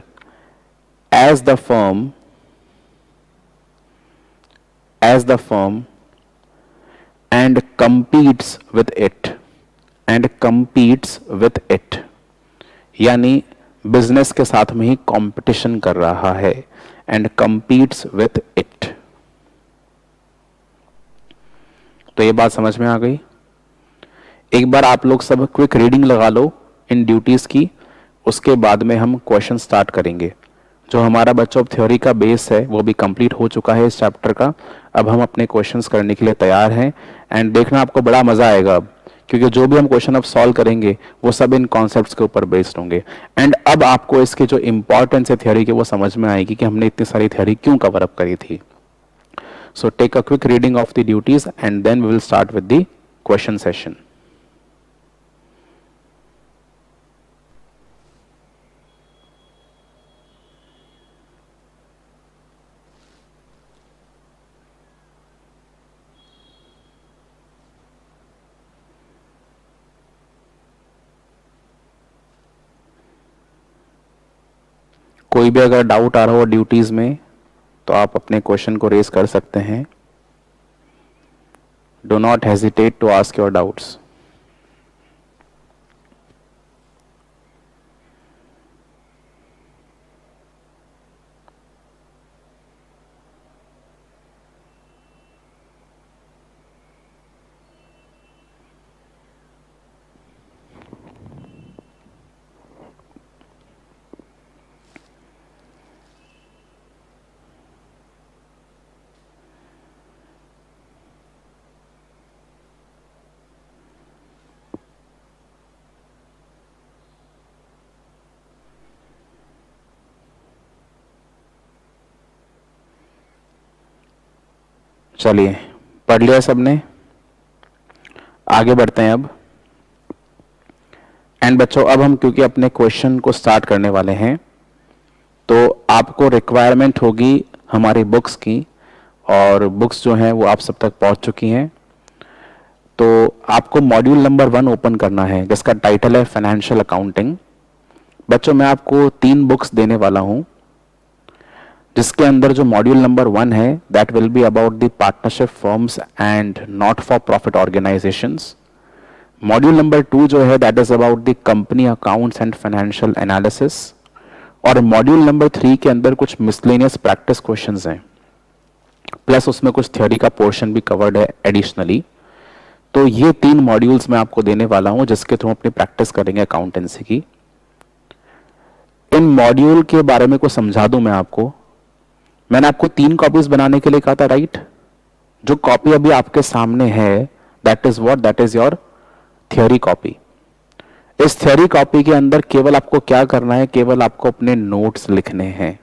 as the firm, and competes with it, and competes with it, यानी बिजनेस के साथ में ही कंपटीशन कर रहा है, and competes with it। तो ये बात समझ में आ गई? एक बार आप लोग सब क्विक रीडिंग लगा लो इन ड्यूटीज की, उसके बाद में हम क्वेश्चन स्टार्ट करेंगे। जो हमारा बच्चों थ्योरी का बेस है वो भी कंप्लीट हो चुका है इस चैप्टर का। अब हम अपने क्वेश्चंस करने के लिए तैयार हैं, एंड देखना आपको बड़ा मजा आएगा अब, क्योंकि जो भी हम क्वेश्चन अब सॉल्व करेंगे वो सब इन कॉन्सेप्ट्स के ऊपर बेस्ड होंगे। एंड अब आपको इसकी जो इंपॉर्टेंस है थ्योरी की वो समझ में आएगी कि हमने इतनी सारी थ्योरी क्यों कवर अप करी थी। So take a quick reading of the duties and then we will start with the question session. कोई भी अगर डाउट आ रहा हो ड्यूटीज में तो आप अपने क्वेश्चन को रेज कर सकते हैं। Do not hesitate to ask your doubts. चलिए, पढ़ लिया सबने, आगे बढ़ते हैं अब। एंड बच्चों अब हम क्योंकि अपने क्वेश्चन को स्टार्ट करने वाले हैं तो आपको रिक्वायरमेंट होगी हमारी बुक्स की, और बुक्स जो हैं वो आप सब तक पहुंच चुकी हैं। तो आपको मॉड्यूल नंबर 1 ओपन करना है जिसका टाइटल है फाइनेंशियल अकाउंटिंग। बच्चों मैं आपको 3 बुक्स देने वाला हूं, जिसके अंदर जो मॉड्यूल नंबर 1 है that will be about the partnership firms and not for profit organisations. Module number 2 जो है that is about the company accounts and financial analysis. और मॉड्यूल नंबर 3 के अंदर कुछ मिसलेनियस प्रैक्टिस क्वेश्चंस हैं, प्लस उसमें कुछ थ्योरी का पोर्शन भी कवर्ड है एडिशनली। तो ये 3 मॉड्यूल्स मैं आपको देने वाला हूं जिसके थ्रू अपनी प्रैक्टिस करेंगे अकाउंटेंसी की। इन मॉड्यूल के बारे में कुछ समझा दूं मैं आपको। मैंने आपको 3 कॉपीज बनाने के लिए कहा था, राइट? जो कॉपी अभी आपके सामने है that is what, that is your theory copy. इस थ्योरी कॉपी के अंदर केवल आपको क्या करना है, केवल आपको अपने नोट्स लिखने हैं।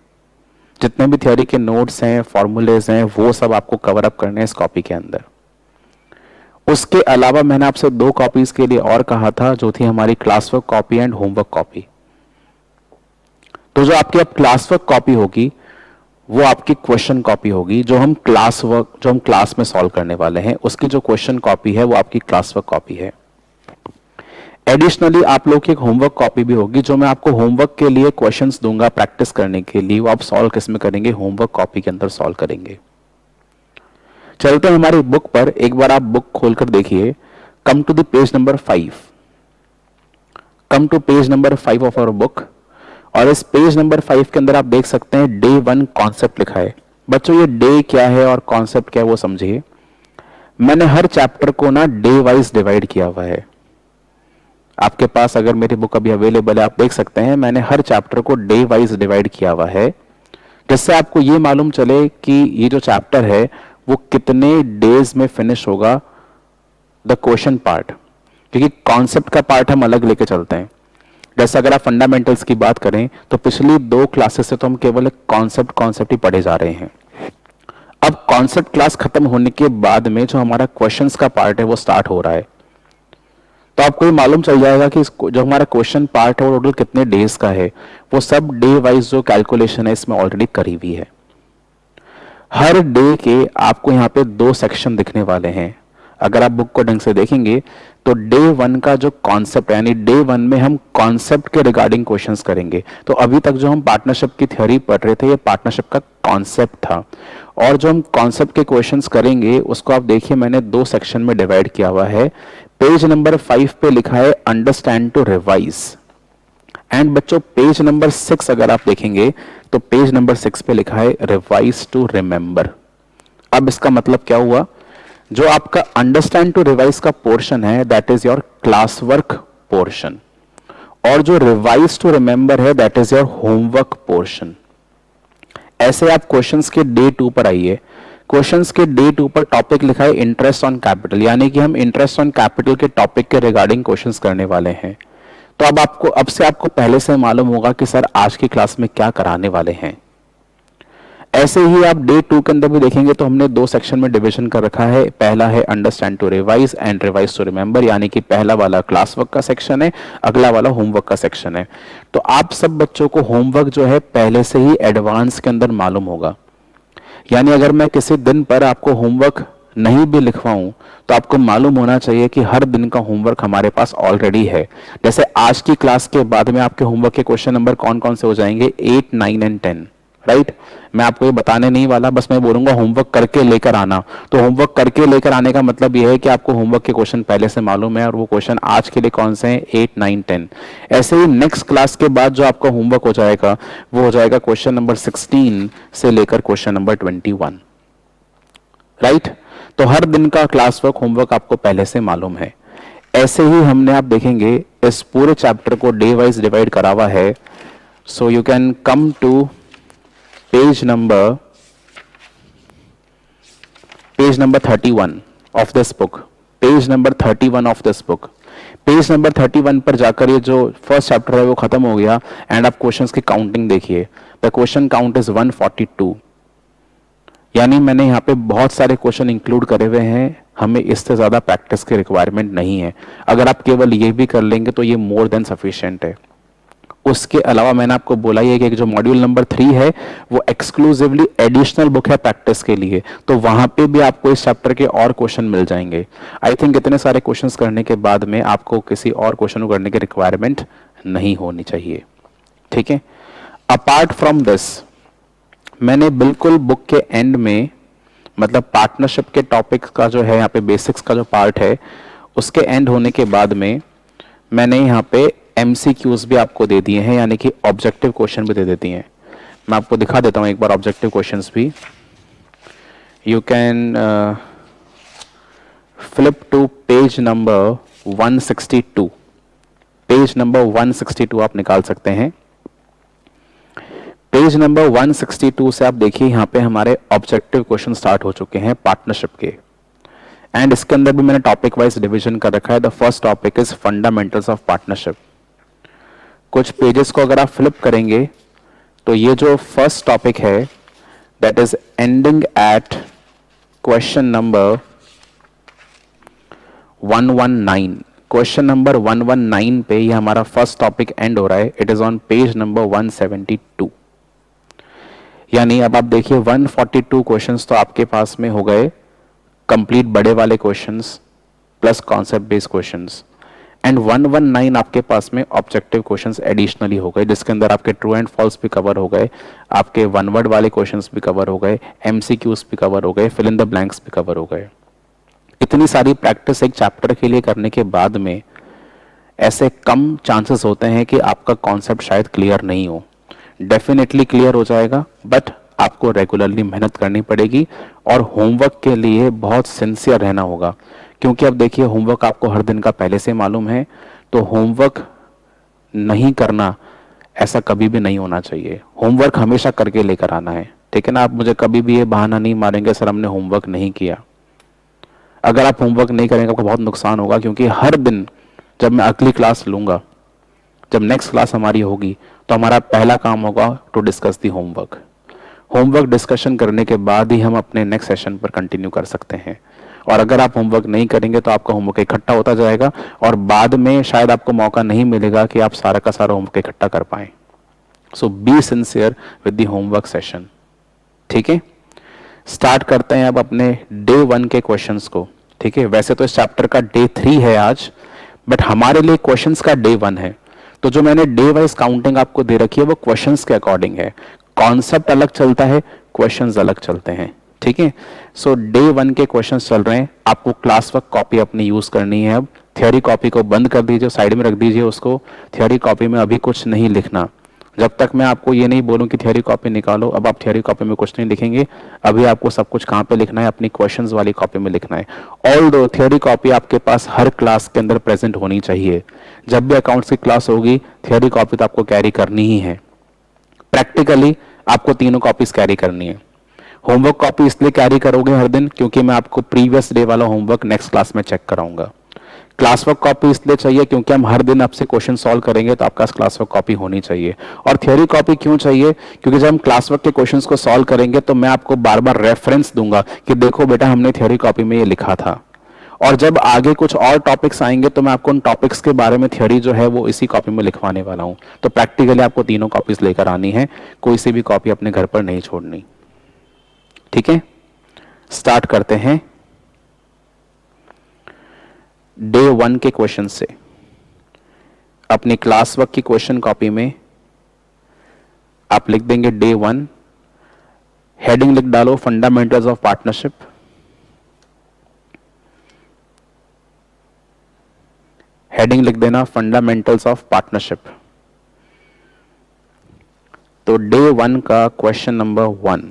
जितने भी थ्योरी के नोट्स हैं, फॉर्मूलेज हैं, वो सब आपको कवर अप करने हैं इस कॉपी के अंदर। उसके अलावा मैंने आपसे 2 कॉपीज के लिए और कहा था, जो थी हमारी class work copy and homework copy. तो जो आपकी अब क्लास वर्क कॉपी होगी वो आपकी क्वेश्चन कॉपी होगी, जो हम क्लास में सॉल्व करने वाले हैं उसकी जो क्वेश्चन कॉपी है वो आपकी क्लास वर्क कॉपी है। एडिशनली आप लोग की एक होमवर्क कॉपी भी होगी, जो मैं आपको होमवर्क के लिए क्वेश्चंस दूंगा प्रैक्टिस करने के लिए, वो आप सॉल्व किस में करेंगे, होमवर्क कॉपी के अंदर सॉल्व करेंगे। चलते हैं हमारी बुक पर, एक बार आप बुक खोलकर देखिए। Come to the page number 5, come to page number 5 of our book. और इस पेज नंबर 5 के अंदर आप देख सकते हैं डे 1 कॉन्सेप्ट लिखा है। बच्चों ये डे क्या है और कॉन्सेप्ट क्या है वो समझिए। मैंने हर चैप्टर को ना डे वाइज डिवाइड किया हुआ है। आपके पास अगर मेरी बुक अभी अवेलेबल है आप देख सकते हैं, मैंने हर चैप्टर को डे वाइज डिवाइड किया हुआ है, जिससे आपको ये मालूम चले कि ये जो चैप्टर है वो कितने डेज में फिनिश होगा, द क्वेश्चन पार्ट। क्योंकि कॉन्सेप्ट का पार्ट हम अलग लेके चलते हैं। जैसे अगर आप फंडामेंटल्स की बात करें तो पिछली 2 क्लासेस से तो हम केवल एक कॉन्सेप्ट ही पढ़े जा रहे हैं। अब कॉन्सेप्ट क्लास खत्म होने के बाद में जो हमारा क्वेश्चंस का पार्ट है वो स्टार्ट हो रहा है। तो आपको ये मालूम चल जाएगा कि जो हमारा क्वेश्चन पार्ट है वो टोटल कितने डेज का है। वो सब डे वाइज जो कैलकुलेशन है इसमें ऑलरेडी करी हुई है। हर डे के आपको यहाँ पे 2 सेक्शन दिखने वाले हैं। अगर आप बुक को ढंग से देखेंगे तो डे 1 का जो कॉन्सेप्ट यानी डे 1 में हम कॉन्सेप्ट के रिगार्डिंग क्वेश्चंस करेंगे। तो अभी तक जो हम पार्टनरशिप की थ्योरी पढ़ रहे थे ये पार्टनरशिप का कॉन्सेप्ट था, और जो हम कॉन्सेप्ट के क्वेश्चंस करेंगे उसको आप देखिए मैंने 2 सेक्शन में डिवाइड किया हुआ है। पेज नंबर 5 पे लिखा है अंडरस्टैंड टू रिवाइज, एंड बच्चों पेज नंबर 6 अगर आप देखेंगे तो पेज नंबर 6 पे लिखा है रिवाइज टू रिमेंबर। अब इसका मतलब क्या हुआ, जो आपका अंडरस्टैंड टू रिवाइज का पोर्शन है that is your class work portion, और जो रिवाइज टू रिमेंबर है that is your homework portion. ऐसे आप क्वेश्चंस के डे 2 पर आइए। क्वेश्चंस के डे 2 पर टॉपिक लिखा है इंटरेस्ट ऑन कैपिटल, यानी कि हम इंटरेस्ट ऑन कैपिटल के टॉपिक के रिगार्डिंग क्वेश्चंस करने वाले हैं। तो अब से आपको पहले से मालूम होगा कि सर आज की क्लास में क्या कराने वाले हैं। ऐसे ही आप डे 2 के अंदर भी देखेंगे तो हमने 2 सेक्शन में डिवीजन कर रखा है। पहला है understand to revise and revise to remember, यानी कि पहला वाला क्लास वर्क का सेक्शन है, अगला वाला होमवर्क का सेक्शन है। तो आप सब बच्चों को होमवर्क जो है पहले से ही एडवांस के अंदर मालूम होगा। यानी अगर मैं किसी दिन पर आपको होमवर्क नहीं भी लिखवाऊं तो आपको मालूम होना चाहिए कि हर दिन का होमवर्क हमारे पास ऑलरेडी है। जैसे आज की क्लास के बाद में आपके होमवर्क के क्वेश्चन नंबर कौन कौन से हो जाएंगे, 8, 9 एंड 10, राइट? मैं आपको ये बताने नहीं वाला, बस मैं बोलूंगा होमवर्क करके लेकर आना। तो होमवर्क करके लेकर आने का मतलब यह है कि आपको होमवर्क के क्वेश्चन पहले से मालूम है, और वो क्वेश्चन आज के लिए कौन से हैं, 8, 9, 10। ऐसे ही नेक्स्ट क्लास के बाद जो आपका होमवर्क हो जाएगा वो हो जाएगा क्वेश्चन नंबर 16 से लेकर क्वेश्चन नंबर 21, राइट? तो हर दिन का क्लास वर्क होमवर्क आपको पहले से मालूम है। ऐसे ही हमने आप देखेंगे इस पूरे चैप्टर को डे वाइज डिवाइड करा हुआ है। So you can come to page number 31 of this book. Page number 31 of this book. Page number 31 पर जाकर ये जो फर्स्ट चैप्टर है वो खत्म हो गया, एंड आप क्वेश्चंस की काउंटिंग देखिए। द क्वेश्चन काउंट इज 142, यानी मैंने यहाँ पे बहुत सारे क्वेश्चन इंक्लूड करे हुए हैं। हमें इससे ज्यादा प्रैक्टिस की रिक्वायरमेंट नहीं है। अगर आप केवल ये भी कर लेंगे तो ये मोर देन सफिशिएंट है। उसके अलावा मैंने आपको बोला ही है कि जो मॉड्यूल नंबर 3 है वो एक्सक्लूसिवली एडिशनल बुक है प्रैक्टिस के लिए, तो वहां पे भी आपको इस चैप्टर के और क्वेश्चन मिल जाएंगे। आई थिंक इतने सारे क्वेश्चंस करने के बाद में आपको किसी और क्वेश्चन को करने की रिक्वायरमेंट नहीं होनी चाहिए, ठीक है? अपार्ट फ्रॉम दिस मैंने बिल्कुल बुक के एंड में, मतलब पार्टनरशिप के टॉपिक का जो है यहाँ पे बेसिक्स का जो पार्ट है उसके एंड होने के बाद में मैंने यहाँ पे MCQs भी आपको दे दिए हैं, यानी कि ऑब्जेक्टिव क्वेश्चन भी दे देती हैं। मैं आपको दिखा देता हूं एक बार ऑब्जेक्टिव क्वेश्चंस भी। You can flip to page number 162। Page number 162 आप निकाल सकते हैं। पेज नंबर 162 से आप देखिए यहां पे हमारे ऑब्जेक्टिव क्वेश्चन स्टार्ट हो चुके हैं पार्टनरशिप के, एंड इसके अंदर भी मैंने टॉपिक वाइज डिवीजन कर रखा है। The first topic is fundamentals of partnership. कुछ पेजेस को अगर आप फ्लिप करेंगे तो ये जो फर्स्ट टॉपिक है that is ending eight question number 119। Question number 119 पे ये हमारा फर्स्ट टॉपिक एंड हो रहा है। It is on page number 172। यानी अब आप देखिए 142 क्वेश्चंस तो आपके पास में हो गए कंप्लीट बड़े वाले questions plus concept based questions, and 119 आपके पास में ऑब्जेक्टिव क्वेश्चंस एडिशनली हो गए, जिसके अंदर आपके ट्रू एंड फॉल्स भी कवर हो गए, आपके वन वर्ड वाले क्वेश्चंस भी कवर हो गए, MCQs भी कवर हो गए, फिल इन द ब्लैंक्स भी कवर हो गए। इतनी सारी प्रैक्टिस एक चैप्टर के लिए करने के बाद में ऐसे कम चांसेस होते हैं कि आपका कॉन्सेप्ट शायद क्लियर नहीं हो। डेफिनेटली क्लियर हो जाएगा, बट आपको रेगुलरली मेहनत करनी पड़ेगी और होमवर्क के लिए बहुत सिंसियर रहना होगा। क्योंकि अब देखिए होमवर्क आपको हर दिन का पहले से मालूम है, तो होमवर्क नहीं करना ऐसा कभी भी नहीं होना चाहिए। होमवर्क हमेशा करके लेकर आना है, ठीक है ना। आप मुझे कभी भी ये बहाना नहीं मारेंगे सर हमने होमवर्क नहीं किया। अगर आप होमवर्क नहीं करेंगे आपको बहुत नुकसान होगा, क्योंकि हर दिन जब मैं अगली क्लास लूंगा, जब नेक्स्ट क्लास हमारी होगी, तो हमारा पहला काम होगा to discuss the homework. Homework discussion करने के बाद ही हम अपने नेक्स्ट सेशन पर कंटिन्यू कर सकते हैं। और अगर आप होमवर्क नहीं करेंगे तो आपका होमवर्क इकट्ठा होता जाएगा और बाद में शायद आपको मौका नहीं मिलेगा कि आप सारा का सारा होमवर्क इकट्ठा कर पाएं। So be sincere with the homework session, ठीक है। स्टार्ट करते हैं अब अपने डे 1 के क्वेश्चंस को, ठीक है। वैसे तो इस चैप्टर का डे 3 है आज, बट हमारे लिए क्वेश्चंस का डे 1 है। तो जो मैंने डे वाइज काउंटिंग आपको दे रखी है वो क्वेश्चंस के अकॉर्डिंग है। कॉन्सेप्ट अलग चलता है, क्वेश्चंस अलग चलते हैं, ठीक है। सो डे 1 के क्वेश्चंस चल रहे हैं। आपको क्लास वर्क कॉपी अपनी यूज करनी है। अब थियोरी कॉपी को बंद कर दीजिए, साइड में रख दीजिए उसको। थियोरी कॉपी में अभी कुछ नहीं लिखना जब तक मैं आपको ये नहीं बोलूं कि थियोरी कॉपी निकालो। अब आप थियोरी कॉपी में कुछ नहीं लिखेंगे, अभी आपको सब कुछ कहां पे लिखना है, अपनी क्वेश्चंस वाली कॉपी में लिखना है। ऑल दो थियोरी कॉपी आपके पास हर क्लास के अंदर प्रेजेंट होनी चाहिए। जब भी अकाउंट्स की क्लास होगी थियोरी कॉपी तो आपको कैरी करनी ही है। प्रैक्टिकली आपको तीनों कॉपीज कैरी करनी है। होमवर्क कॉपी इसलिए कैरी करोगे हर दिन क्योंकि मैं आपको प्रीवियस डे वाला होमवर्क नेक्स्ट क्लास में चेक कराऊंगा। क्लास वर्क कॉपी इसलिए चाहिए क्योंकि हम हर दिन आपसे क्वेश्चन सॉल्व करेंगे, तो आपका क्लास वर्क कॉपी होनी चाहिए। और थ्योरी कॉपी क्यों चाहिए? क्योंकि जब हम क्लास वर्क के क्वेश्चंस को सॉल्व करेंगे तो मैं आपको बार बार रेफरेंस दूंगा कि देखो बेटा हमने थ्योरी कॉपी में ये लिखा था। और जब आगे कुछ और टॉपिक्स आएंगे तो मैं आपको उन टॉपिक्स के बारे में थ्योरी जो है वो इसी कॉपी में लिखवाने वाला हूं। तो प्रैक्टिकली आपको तीनों कॉपीज लेकर आनी है, कोई सी भी कॉपी अपने घर पर नहीं छोड़नी, ठीक है। स्टार्ट करते हैं डे 1 के क्वेश्चन से। अपनी क्लास वर्क की क्वेश्चन कॉपी में आप लिख देंगे डे 1, हेडिंग लिख डालो फंडामेंटल्स ऑफ पार्टनरशिप। हेडिंग लिख देना फंडामेंटल्स ऑफ पार्टनरशिप। तो डे 1 का क्वेश्चन नंबर 1,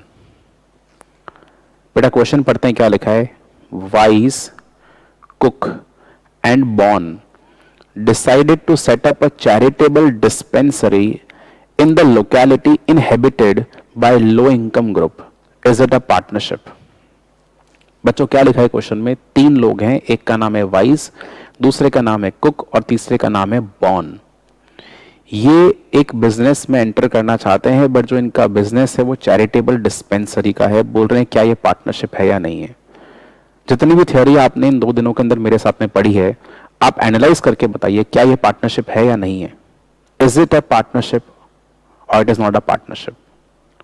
बेटा क्वेश्चन पढ़ते हैं क्या लिखा है। Wise, cook and Bond decided to set up a charitable dispensary in the locality inhabited by low income group. Is it a partnership? बच्चों क्या लिखा है क्वेश्चन में? 3 लोग हैं, एक का नाम है वाइज, दूसरे का नाम है कुक और तीसरे का नाम है बॉन। ये एक बिजनेस में एंटर करना चाहते हैं, बट जो इनका बिजनेस है वो चैरिटेबल डिस्पेंसरी का है। बोल रहे हैं क्या ये पार्टनरशिप है या नहीं है। जितनी भी थ्योरी आपने इन 2 दिनों के अंदर मेरे साथ में पढ़ी है, आप एनालाइज करके बताइए क्या ये पार्टनरशिप है या नहीं है। इज इट अ पार्टनरशिप और it is not a partnership?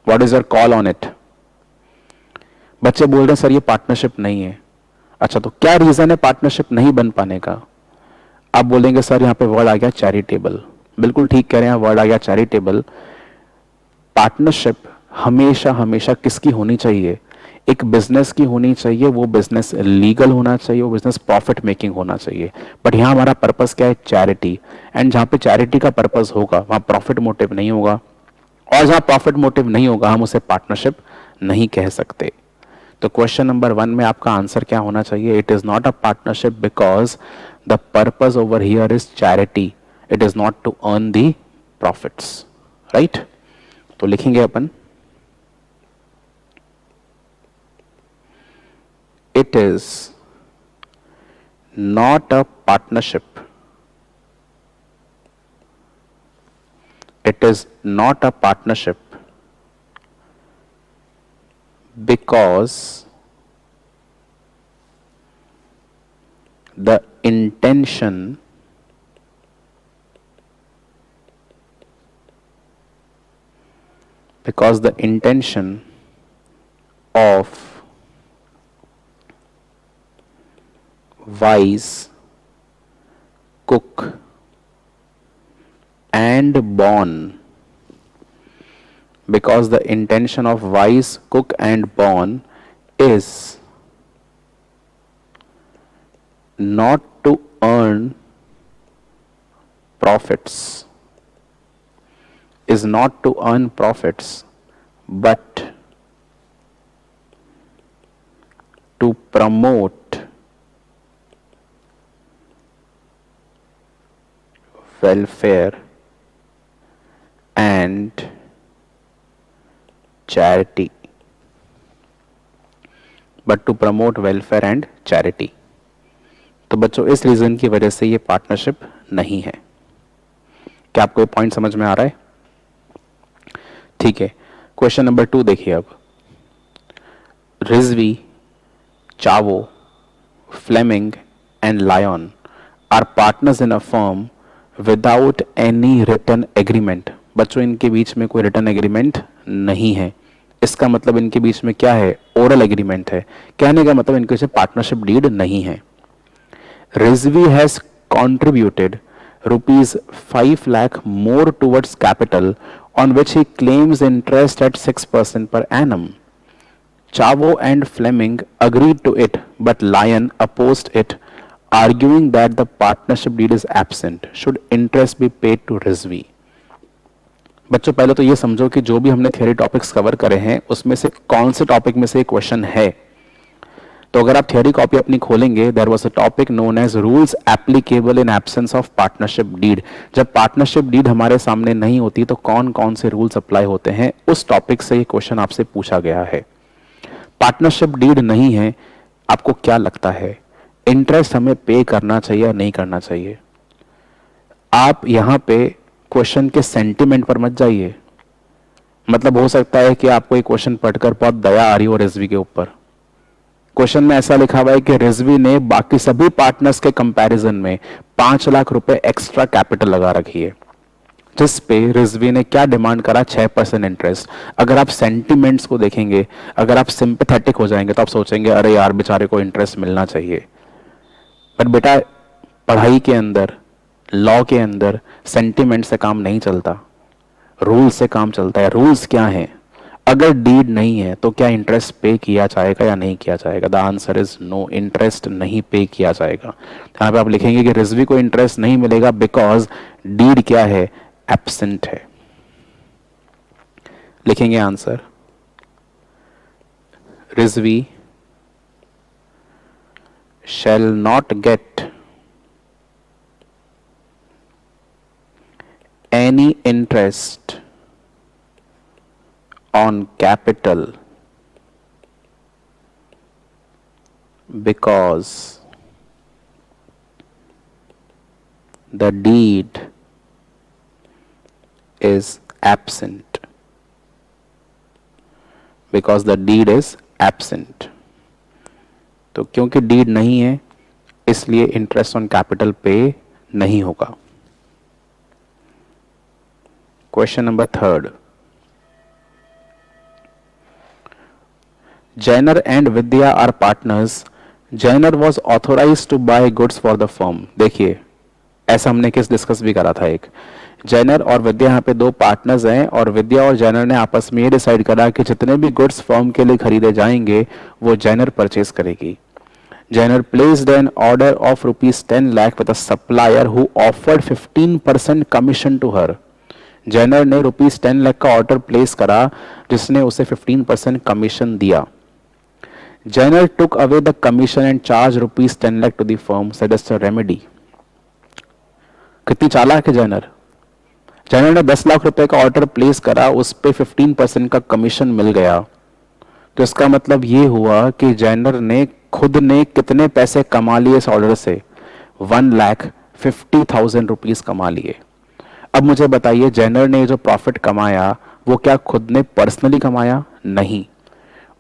What is your call on it? बच्चे बोल रहे हैं सर ये पार्टनरशिप नहीं है। अच्छा, तो क्या रीजन है पार्टनरशिप नहीं बन पाने का? आप बोलेंगे सर यहां पे वर्ड आ गया चैरिटेबल। बिल्कुल ठीक कह रहे हैं, वर्ड आ गया चैरिटेबल। पार्टनरशिप हमेशा हमेशा किसकी होनी चाहिए? एक बिजनेस की होनी चाहिए, वो बिजनेस लीगल होना चाहिए, वो बिजनेस प्रॉफिट मेकिंग होना चाहिए। बट यहाँ हमारा पर्पस क्या है? चैरिटी। एंड जहाँ पे चैरिटी का पर्पस होगा वहाँ प्रॉफिट मोटिव नहीं होगा, और जहाँ प्रॉफिट मोटिव नहीं होगा हम उसे पार्टनरशिप नहीं कह सकते। तो क्वेश्चन नंबर 1 में आपका आंसर क्या होना चाहिए? It is not a partnership because the purpose over here is charity, it is not to earn the profits, right? तो लिखेंगे अपन, it is not a partnership, it is not a partnership because the intention of Wise, Cook and Bond, because the intention of Wise, Cook and Bond is not to earn profits, but to promote welfare and charity, तो बच्चों इस रीजन की वजह से ये पार्टनरशिप नहीं है। क्या आपको ये पॉइंट समझ में आ रहा है? ठीक है, क्वेश्चन नंबर 2 देखिए अब। Rizvi, Chavo, Fleming and Lion are partners in a firm without any written agreement. बच्चों इनके बीच में कोई रिटन एग्रीमेंट नहीं है, इसका मतलब इनके बीच में क्या है? ओरल एग्रीमेंट है। कहने का मतलब इनके बीच पार्टनरशिप डीड नहीं है। Rizvi has contributed ₹5 lakh more towards capital on which he claims interest at 6% per annum. Chavo and Fleming agreed to it, but Lyon opposed it, arguing that the partnership deed is absent. Should interest be paid to Rizvi? बच्चों पहले तो ये समझो कि जो भी हमने थियरी टॉपिक्स कवर करे हैं उसमें से कौन से टॉपिक में से एक क्वेश्चन है। तो अगर आप थियरी कॉपी अपनी खोलेंगे, there was a topic known as rules applicable in absence of partnership deed. जब पार्टनरशिप डीड हमारे सामने नहीं होती तो कौन कौन से रूल्स अप्लाई होते हैं, उस टॉपिक से ये क्वेश्चन आपसे पूछा गया है। पार्टनरशिप डीड नहीं है, आपको क्या लगता है इंटरेस्ट हमें पे करना चाहिए या नहीं करना चाहिए? आप यहां पे क्वेश्चन के सेंटिमेंट पर मत जाइए। मतलब हो सकता है कि आपको ये क्वेश्चन पढ़कर बहुत दया आ रही हो रिजवी के ऊपर। क्वेश्चन में ऐसा लिखा हुआ है कि रिजवी ने बाकी सभी पार्टनर्स के कंपैरिजन में 5 लाख रुपए एक्स्ट्रा कैपिटल लगा रखी है, जिस पे रिजवी ने क्या डिमांड करा? 6% इंटरेस्ट। अगर आप सेंटिमेंट्स को देखेंगे, अगर आप सिंपैथेटिक हो जाएंगे तो आप सोचेंगे अरे यार बेचारे को इंटरेस्ट मिलना चाहिए। बट बेटा पढ़ाई के अंदर, लॉ के अंदर सेंटिमेंट से काम नहीं चलता, रूल से काम चलता है। रूल्स क्या हैं? अगर डीड नहीं है तो क्या इंटरेस्ट पे किया जाएगा या नहीं किया जाएगा? The answer is no, interest नहीं पे किया जाएगा। यहाँ पे आप लिखेंगे कि रिजवी को इंटरेस्ट नहीं मिलेगा बिकॉज डीड क्या है? एब्सेंट है। लिखेंगे answer, Rizvi shall not get any interest on capital because the deed is absent. Because the deed is absent. तो क्योंकि डीड नहीं है इसलिए इंटरेस्ट ऑन कैपिटल पे नहीं होगा। क्वेश्चन नंबर 3, जैनर एंड विद्या आर पार्टनर्स। जैनर was authorise to buy goods for the firm. देखिए ऐसा हमने केस डिस्कस भी करा था एक। जैनर और विद्या यहाँ पे दो पार्टनर्स हैं और विद्या और जैनर ने आपस में ये डिसाइड करा कि जितने भी गुड्स फर्म के लिए खरीदे जाएंगे वो जैनर परचेज करेगी. Jenner placed an order of rupees 10 lakh with a supplier who offered 15% commission to her. Jenner ने रुपीज 10 लाख का ऑर्डर प्लेस करा जिसने उसे 15% कमीशन दिया. Jenner took away the commission and charged rupees 10 lakh to the firm, said as a remedy. कितनी चालाक है जैनर. जैनर ने 10 लाख रुपए का ऑर्डर प्लेस करा, उस पे 15% का कमीशन मिल गया. तो इसका मतलब ये हुआ कि जैनर ने खुद ने कितने पैसे कमा लिए इस ऑर्डर से. 1,50,000 रुपीज कमा लिए. अब मुझे बताइए, जैनर ने जो प्रॉफिट कमाया वो क्या खुद ने पर्सनली कमाया? नहीं.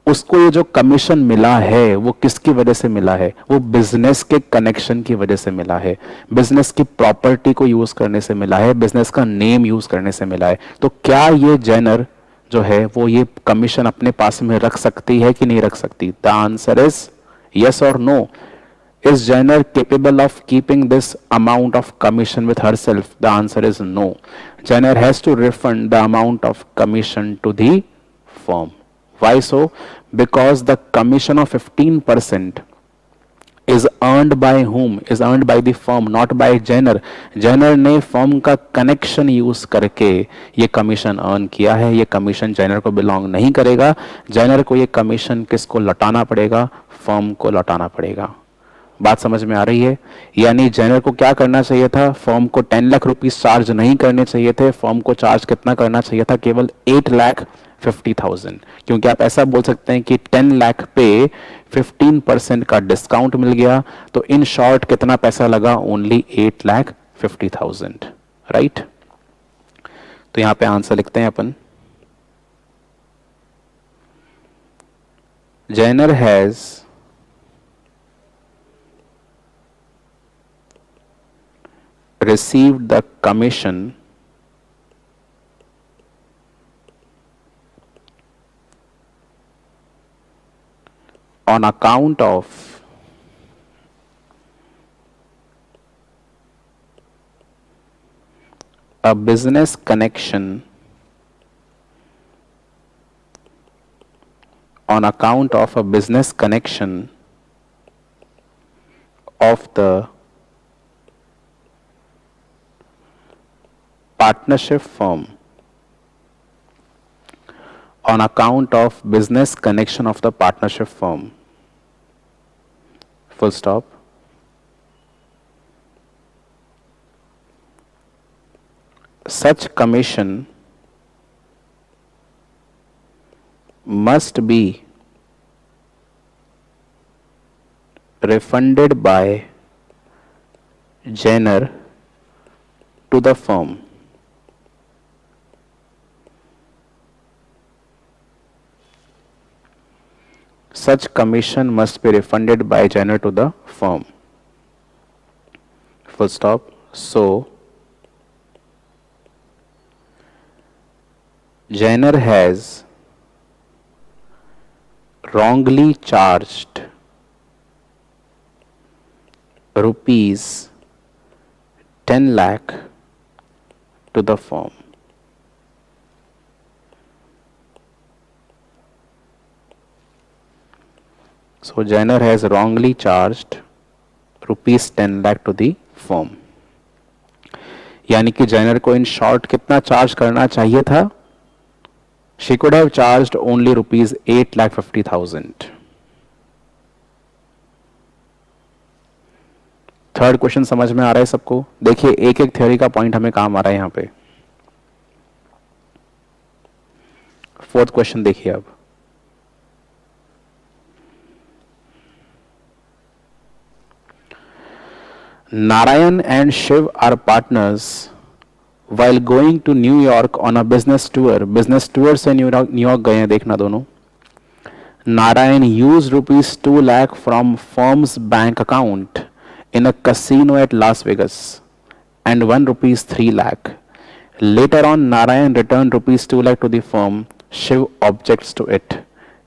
उसको ये जो कमीशन मिला है वो किसकी वजह से मिला है? वो बिजनेस के कनेक्शन की वजह से मिला है, बिजनेस की प्रॉपर्टी को यूज करने से मिला है, बिजनेस का नेम यूज करने से मिला है. तो क्या ये जैनर जो है वो ये कमीशन अपने पास में रख सकती है कि नहीं रख सकती? The answer is yes or no. Is Jainer capable of keeping this amount of commission with herself? The answer is no. Jainer has to refund the amount of commission to the firm. Why so? Because the commission of 15% is earned by whom? Is earned by the firm, not by Jainer. Jainer ने firm का connection use करके ये commission earn किया है. ये commission Jainer को belong नहीं करेगा. Jainer को ये commission किसको लौटाना पड़ेगा? फर्म को लौटाना पड़ेगा. बात समझ में आ रही है? यानी जैनर को क्या करना चाहिए था? फर्म को 10 लाख रुपीस चार्ज नहीं करने चाहिए थे. फर्म को चार्ज कितना करना चाहिए था? केवल 8,50,000. क्योंकि आप ऐसा बोल सकते हैं कि 10 लाख पे 15% का डिस्काउंट मिल गया. तो इन शॉर्ट कितना पैसा लगा? ओनली 8,50,000. राइट. तो यहां पे आंसर लिखते हैं अपन. Jainer has received the commission on account of a business connection on account of a business connection of the partnership firm, on account of business connection of the partnership firm. Full stop. Such commission must be refunded by Jainer to the firm. Such commission must be refunded by Jainer to the firm. Full stop. So, Jainer has wrongly charged rupees 10 lakh to the firm. So Jainer has wrongly charged rupees 10 lakh to the firm. यानी कि Jainer को इन शॉर्ट कितना चार्ज करना चाहिए था? She could have charged only rupees 8,50,000. Third question समझ में आ रहा है सबको? देखिए एक एक थ्योरी का पॉइंट हमें काम आ रहा है यहां पे. फोर्थ क्वेश्चन देखिए अब. Narayan and Shiv are partners while going to New York on a business tour. Business tour से न्यूयॉर्क गए हैं, देखना दोनों. Narayan used rupees 2 lakh from firm's bank account in a casino at Las Vegas and won rupees 3 lakh. Later on, Narayan returned rupees 2 lakh to the firm. Shiv objects to it.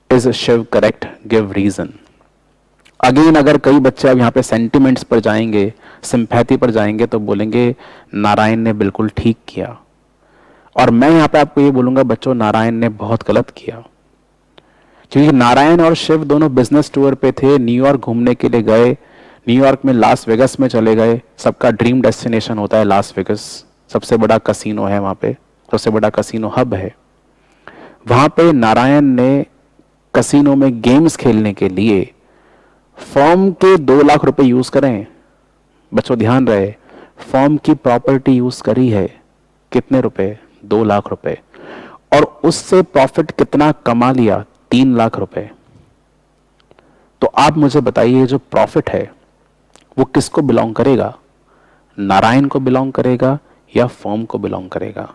Is Shiv correct? Give reason. Again अगर कई बच्चे अब यहाँ पे सेंटिमेंट्स पर जाएंगे सिंपैथी पर जाएंगे तो बोलेंगे नारायण ने बिल्कुल ठीक किया। और मैं यहाँ पे आपको ये बोलूंगा बच्चों, नारायण ने बहुत गलत किया, क्योंकि नारायण और शिव दोनों बिजनेस टूर पे थे, न्यूयॉर्क घूमने के लिए गए, न्यूयॉर्क में लास वेगस में चले गए। सबका ड्रीम डेस्टिनेशन होता है लास वेगस, सबसे बड़ा कसिनो है वहां पे, सबसे बड़ा कसिनो हब है। वहां पे नारायण ने कसिनो में गेम्स खेलने के लिए फर्म के 2 लाख रुपए यूज करें। बच्चों ध्यान रहे, फर्म की प्रॉपर्टी यूज करी है, कितने रुपए? 2 लाख रुपए। और उससे प्रॉफिट कितना कमा लिया? 3 लाख रुपए। तो आप मुझे बताइए, जो प्रॉफिट है वो किसको बिलोंग करेगा? नारायण को बिलोंग करेगा या फर्म को बिलोंग करेगा?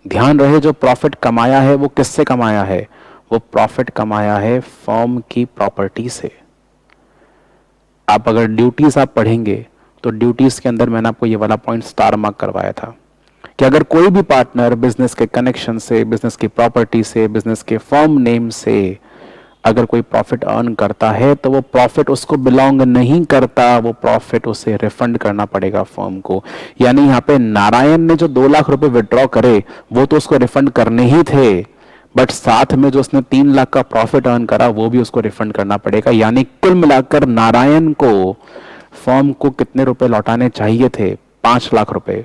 ध्यान रहे, जो प्रॉफिट कमाया है वो किससे कमाया है? वो प्रॉफिट कमाया है फर्म की प्रॉपर्टी से। आप अगर ड्यूटीज आप पढ़ेंगे तो ड्यूटीज के अंदर मैंने आपको ये वाला पॉइंट स्टार मार्क करवाया था कि अगर कोई भी पार्टनर बिजनेस के कनेक्शन से, बिजनेस की प्रॉपर्टी से, बिजनेस के फर्म नेम से अगर कोई प्रॉफिट अर्न करता है तो वो प्रॉफिट उसको बिलोंग नहीं करता, वो प्रॉफिट उसे रिफंड करना पड़ेगा फर्म को। यानी यहाँ पे नारायण ने जो 2 लाख रुपए विड्रॉ करे वो तो उसको रिफंड करने ही थे, बट साथ में जो उसने 3 लाख का प्रॉफिट अर्न करा वो भी उसको रिफंड करना पड़ेगा। यानी कुल मिलाकर नारायण को फर्म को कितने रुपए लौटाने चाहिए थे? 5 लाख रुपए।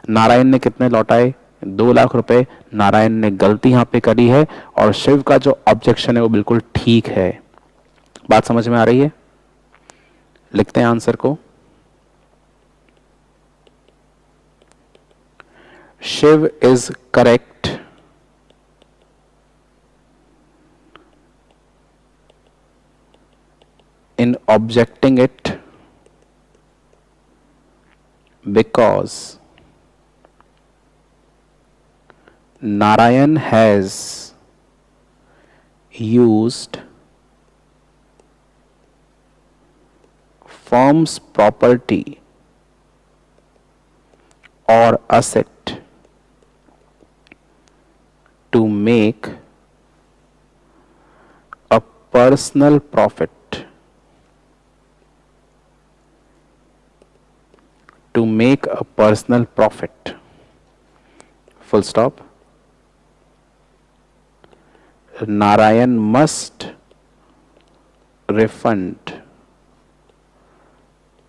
नारायण ने कितने लौटाए? 2 लाख रुपए। नारायण ने गलती यहां पे करी है और शिव का जो ऑब्जेक्शन है वो बिल्कुल ठीक है। बात समझ में आ रही है? लिखते हैं आंसर को। Shiv is correct in objecting it because Narayan has used firm's property or asset to make a personal profit, to make a personal profit, full stop. Narayan must refund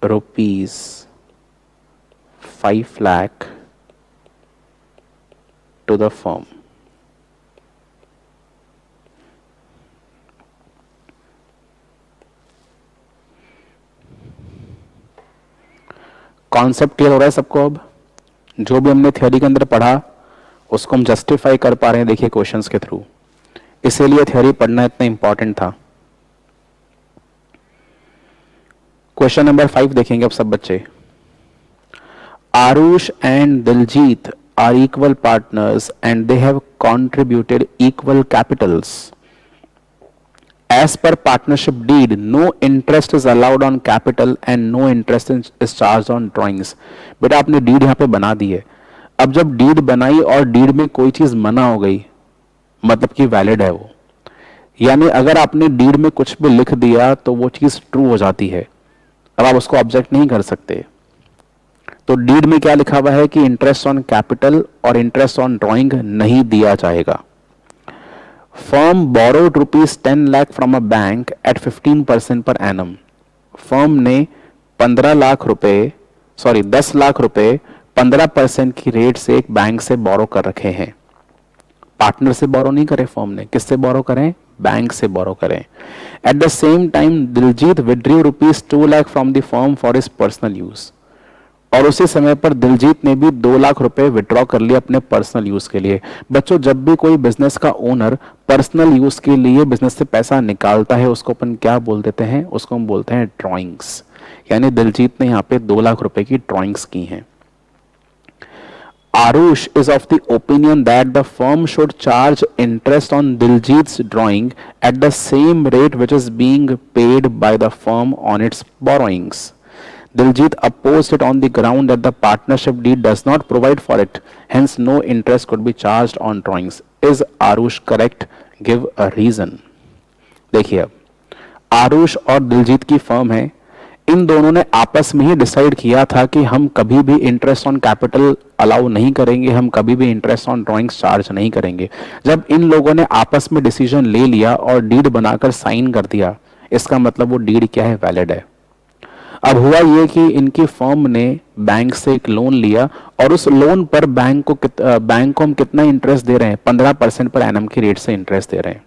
rupees 5 lakh to the firm. Concept clear हो रहा है सबको? अब जो भी हमने थ्योरी के अंदर पढ़ा उसको हम जस्टिफाई कर पा रहे हैं, देखिए क्वेश्चंस के थ्रू। इसीलिए थ्योरी पढ़ना इतना इंपॉर्टेंट था। क्वेश्चन नंबर 5 देखेंगे अब सब बच्चे। Aarush and Diljit are equal partners and they have contributed equal capitals. As per partnership deed, no interest is allowed on capital and no interest is charged on drawings. बेटा आपने डीड यहाँ पे बना दी है। अब जब डीड बनाई और डीड में कोई चीज मना हो गई मतलब कि वैलिड है वो, यानी अगर आपने डीड में कुछ भी लिख दिया तो वो चीज ट्रू हो जाती है। अब आप उसको ऑब्जेक्ट नहीं कर सकते। तो डीड में क्या लिखा हुआ है कि इंटरेस्ट ऑन कैपिटल और इंटरेस्ट ऑन ड्रॉइंग नहीं दिया जाएगा। Firm borrowed rupees 10 lakh from a bank at 15% per annum. Firm ने 10 लाख रुपए 15% की रेट से एक बैंक से बोरो कर रखे हैं। पार्टनर से बोरो नहीं करे फर्म ने, किससे बोरो करें? बैंक से बोरो करें। At the same time Diljit withdrew rupees 2 lakh from the firm for his personal use. और उसी समय पर दिलजीत ने भी 2 लाख रुपए विड्रॉ कर लिए अपने पर्सनल यूज के लिए। बच्चों जब भी कोई बिजनेस का ओनर पर्सनल यूज के लिए बिजनेस से पैसा निकालता है उसको अपन क्या बोल देते हैं? उसको हम बोलते हैं ड्रॉइंग्स। यानी दिलजीत ने यहाँ पे 2 लाख रुपए की ड्रॉइंग्स की हैं। Arush is of the opinion that the firm should charge interest on Diljit's drawing at the same rate which is being paid by the firm on its borrowings. Diljit opposed it on the ground that the partnership deed does not provide for it, hence no interest could be charged on drawings. Is Arush correct? Give a reason. देखिए अब आरुष और दिलजीत की फर्म है, इन दोनों ने आपस में ही डिसाइड किया था कि हम कभी भी इंटरेस्ट ऑन कैपिटल अलाउ नहीं करेंगे, हम कभी भी इंटरेस्ट ऑन ड्राइंग्स चार्ज नहीं करेंगे। जब इन लोगों ने आपस में डिसीजन ले लिया और डीड बनाकर साइन कर दिया, इसका मतलब वो डीड क्या है, वैलिड है। अब हुआ ये कि इनकी फर्म ने बैंक से एक लोन लिया और उस लोन पर बैंक को हम कितना इंटरेस्ट दे रहे हैं, 15% पर एनम की रेट से इंटरेस्ट दे रहे हैं।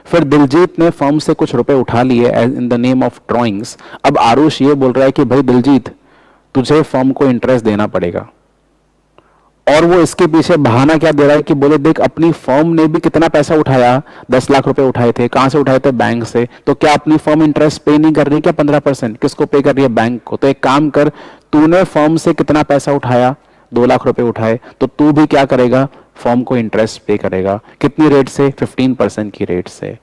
फिर दिलजीत ने फर्म से कुछ रुपए उठा लिए in the name of drawings. अब आरुष ये बोल रहा है कि भाई दिलजीत, तुझे फर्म को इंटरेस्ट देना पड़ेगा, और वो इसके पीछे बहाना क्या दे रहा है कि बोले देख, अपनी फर्म ने भी कितना पैसा उठाया, 10 लाख रुपए उठाए थे। कहां से उठाए थे, बैंक से। तो क्या अपनी फर्म इंटरेस्ट पे नहीं कर रही क्या, 15%? किसको पे कर रही है, बैंक को। तो एक काम कर, तूने फर्म से कितना पैसा उठाया, 2 लाख रुपए उठाए, तो तू भी क्या करेगा, फर्म को इंटरेस्ट पे करेगा। कितनी रेट से, 15% की रेट से।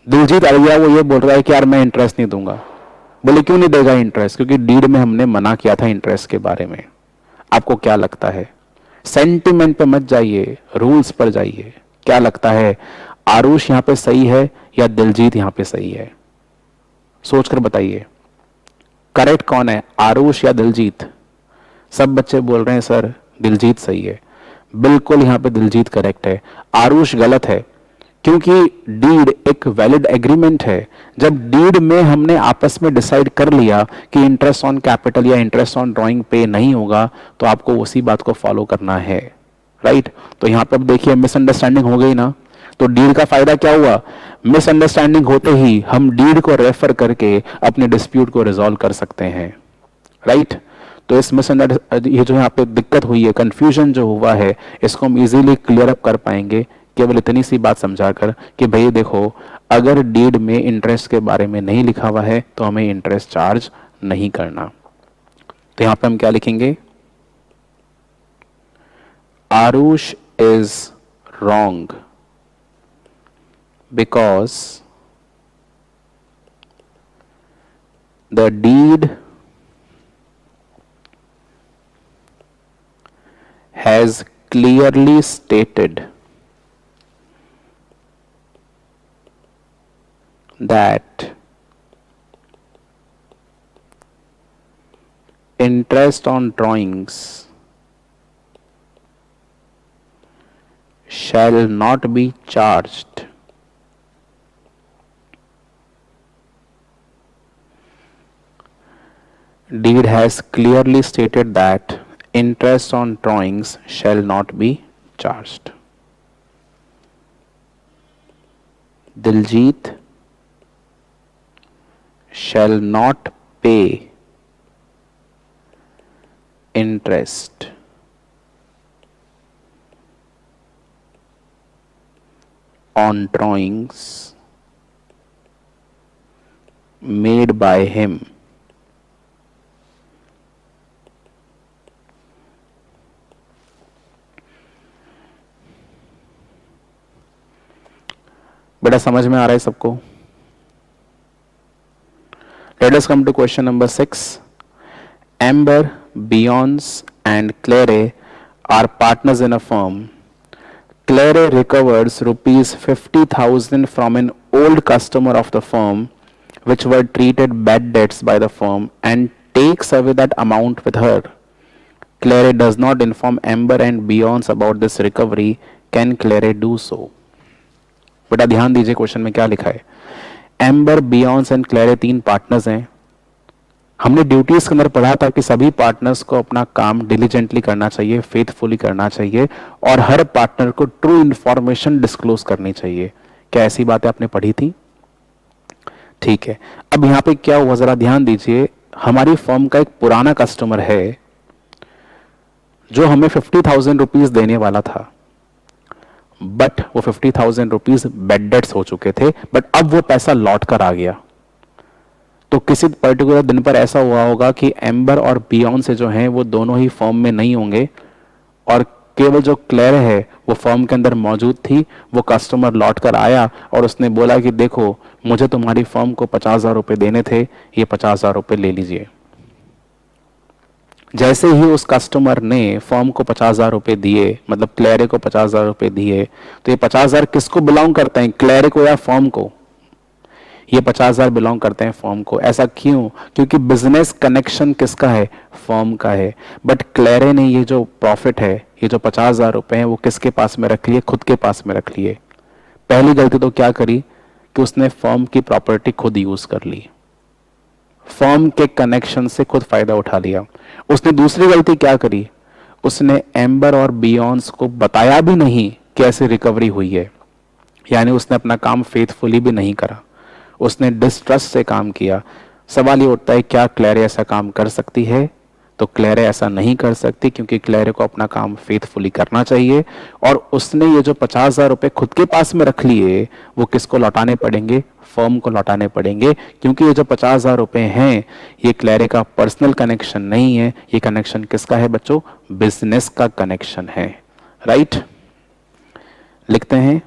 दिलजीत अलिया वो ये बोल रहा है कि यार मैं इंटरेस्ट नहीं दूंगा। बोले क्यों नहीं देगा इंटरेस्ट, क्योंकि डीड में हमने मना किया था इंटरेस्ट के बारे में। आपको क्या लगता है, सेंटिमेंट पे मत जाइए, रूल्स पर जाइए। क्या लगता है, आरुष यहां पे सही है या दिलजीत यहां पे सही है? सोचकर बताइए, करेक्ट कौन है, आरुष या दिलजीत? सब बच्चे बोल रहे हैं सर दिलजीत सही है। बिल्कुल यहां पे दिलजीत करेक्ट है, आरुष गलत है। क्योंकि डीड एक वैलिड एग्रीमेंट है। जब डीड में हमने आपस में डिसाइड कर लिया कि इंटरेस्ट ऑन कैपिटल या इंटरेस्ट ऑन ड्राइंग पे नहीं होगा, तो आपको उसी बात को फॉलो करना है, राइट। तो यहां पे अब देखिए मिसअंडरस्टैंडिंग हो गई ना, तो डीड का फायदा क्या हुआ, मिसअंडरस्टैंडिंग होते ही हम डीड को रेफर करके अपने डिस्प्यूट को रिजॉल्व कर सकते हैं, राइट। तो इस ये जो यहाँ पे दिक्कत हुई है, कंफ्यूजन जो हुआ है, इसको हम इजीली क्लियर अप कर पाएंगे केवल इतनी सी बात समझाकर कि भाई देखो, अगर डीड में इंटरेस्ट के बारे में नहीं लिखा हुआ है तो हमें इंटरेस्ट चार्ज नहीं करना। तो यहां पे हम क्या लिखेंगे, Aarush is wrong because the deed has clearly stated that interest on drawings shall not be charged deed has clearly stated that interest on drawings shall not be charged. Diljit shall not pay interest on drawings made by him बेटा, समझ में आ रहा है सबको? Let us come to question number 6. Amber, Beyonce and Claire are partners in a firm. Claire recovers rupees 50,000 from an old customer of the firm which were treated bad debts by the firm and takes away that amount with her. Claire does not inform Amber and Beyonce about this recovery. Can Claire do so? बेटा ध्यान दीजिए, क्वेश्चन में क्या लिखा है। एम्बर, बियॉन्स एंड क्लेरे 3 पार्टनर्स हैं। हमने ड्यूटीज के अंदर पढ़ा था कि सभी पार्टनर्स को अपना काम डिलीजेंटली करना चाहिए, फेथफुली करना चाहिए और हर पार्टनर को ट्रू इंफॉर्मेशन डिस्क्लोज करनी चाहिए। क्या ऐसी बातें आपने पढ़ी थी? ठीक है। अब यहां पे क्या हुआ, जरा ध्यान दीजिए। हमारी फर्म का एक पुराना कस्टमर है जो हमें 50,000 रुपीज देने वाला था, बट वो 50,000 रुपीज बैड डेट्स हो चुके थे, बट अब वो पैसा लौट कर आ गया। तो किसी पर्टिकुलर दिन पर ऐसा हुआ होगा कि एम्बर और बियॉन्स जो हैं वो दोनों ही फर्म में नहीं होंगे और केवल जो क्लेयर है वो फर्म के अंदर मौजूद थी। वो कस्टमर लौट कर आया और उसने बोला कि देखो, मुझे तुम्हारी फर्म को 50,000 रुपए देने थे, ये 50,000 रुपए ले लीजिए। जैसे ही उस कस्टमर ने फर्म को 50,000 रुपए दिए, मतलब क्लेरे को 50,000 रुपए दिए, तो ये 50,000 किसको बिलोंग करते हैं, क्लेरे को या फर्म को? ये 50,000 बिलोंग करते हैं फर्म को। ऐसा क्यों? क्योंकि बिजनेस कनेक्शन किसका है? फर्म का है। बट क्लेरे ने ये जो प्रॉफिट है, ये जो 50,000 रुपए हैं, वो किसके पास में रख लिए? खुद के पास में रख लिए। पहली गलती तो क्या करी कि उसने फर्म की प्रॉपर्टी खुद यूज कर ली, फर्म के कनेक्शन से खुद फायदा उठा लिया। उसने दूसरी गलती क्या करी? उसने एम्बर और बियॉन्स को बताया भी नहीं कि ऐसी रिकवरी हुई है, यानी उसने अपना काम फेथफुली भी नहीं करा, उसने डिस्ट्रस्ट से काम किया। सवाल ये उठता है, क्या क्लेरे ऐसा काम कर सकती है? तो क्लेरे ऐसा नहीं कर सकती, क्योंकि क्लेरे को अपना काम फेथफुली करना चाहिए। और उसने ये जो 50,000 रुपए खुद के पास में रख लिए, वो किसको लौटाने पड़ेंगे? फर्म को लौटाने पड़ेंगे, क्योंकि ये जो 50,000 रुपए हैं, ये क्लेरे का पर्सनल कनेक्शन नहीं है। ये कनेक्शन किसका है बच्चों? बिजनेस का कनेक्शन है। राइट? लिखते हैं,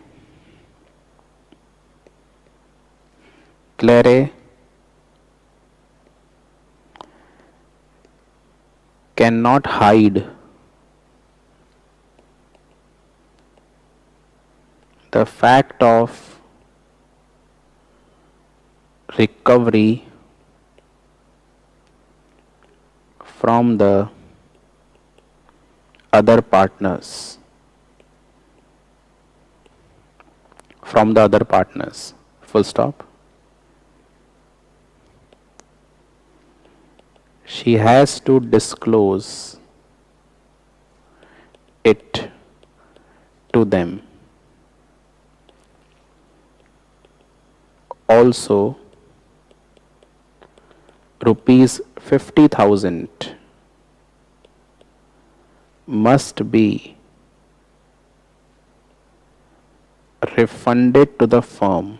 क्लेरे cannot hide the fact of recovery from the other partners, full stop. She has to disclose it to them. Also, rupees 50,000 must be refunded to the firm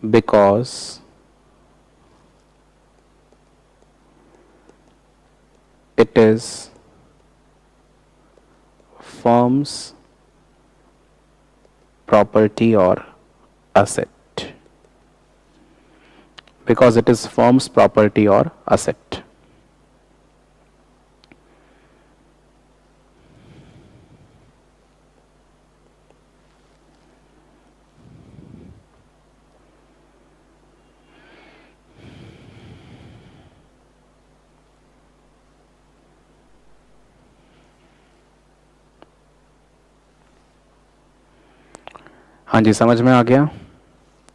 because it is firm's property or asset. Because it is firm's property or asset. हाँ जी, समझ में आ गया?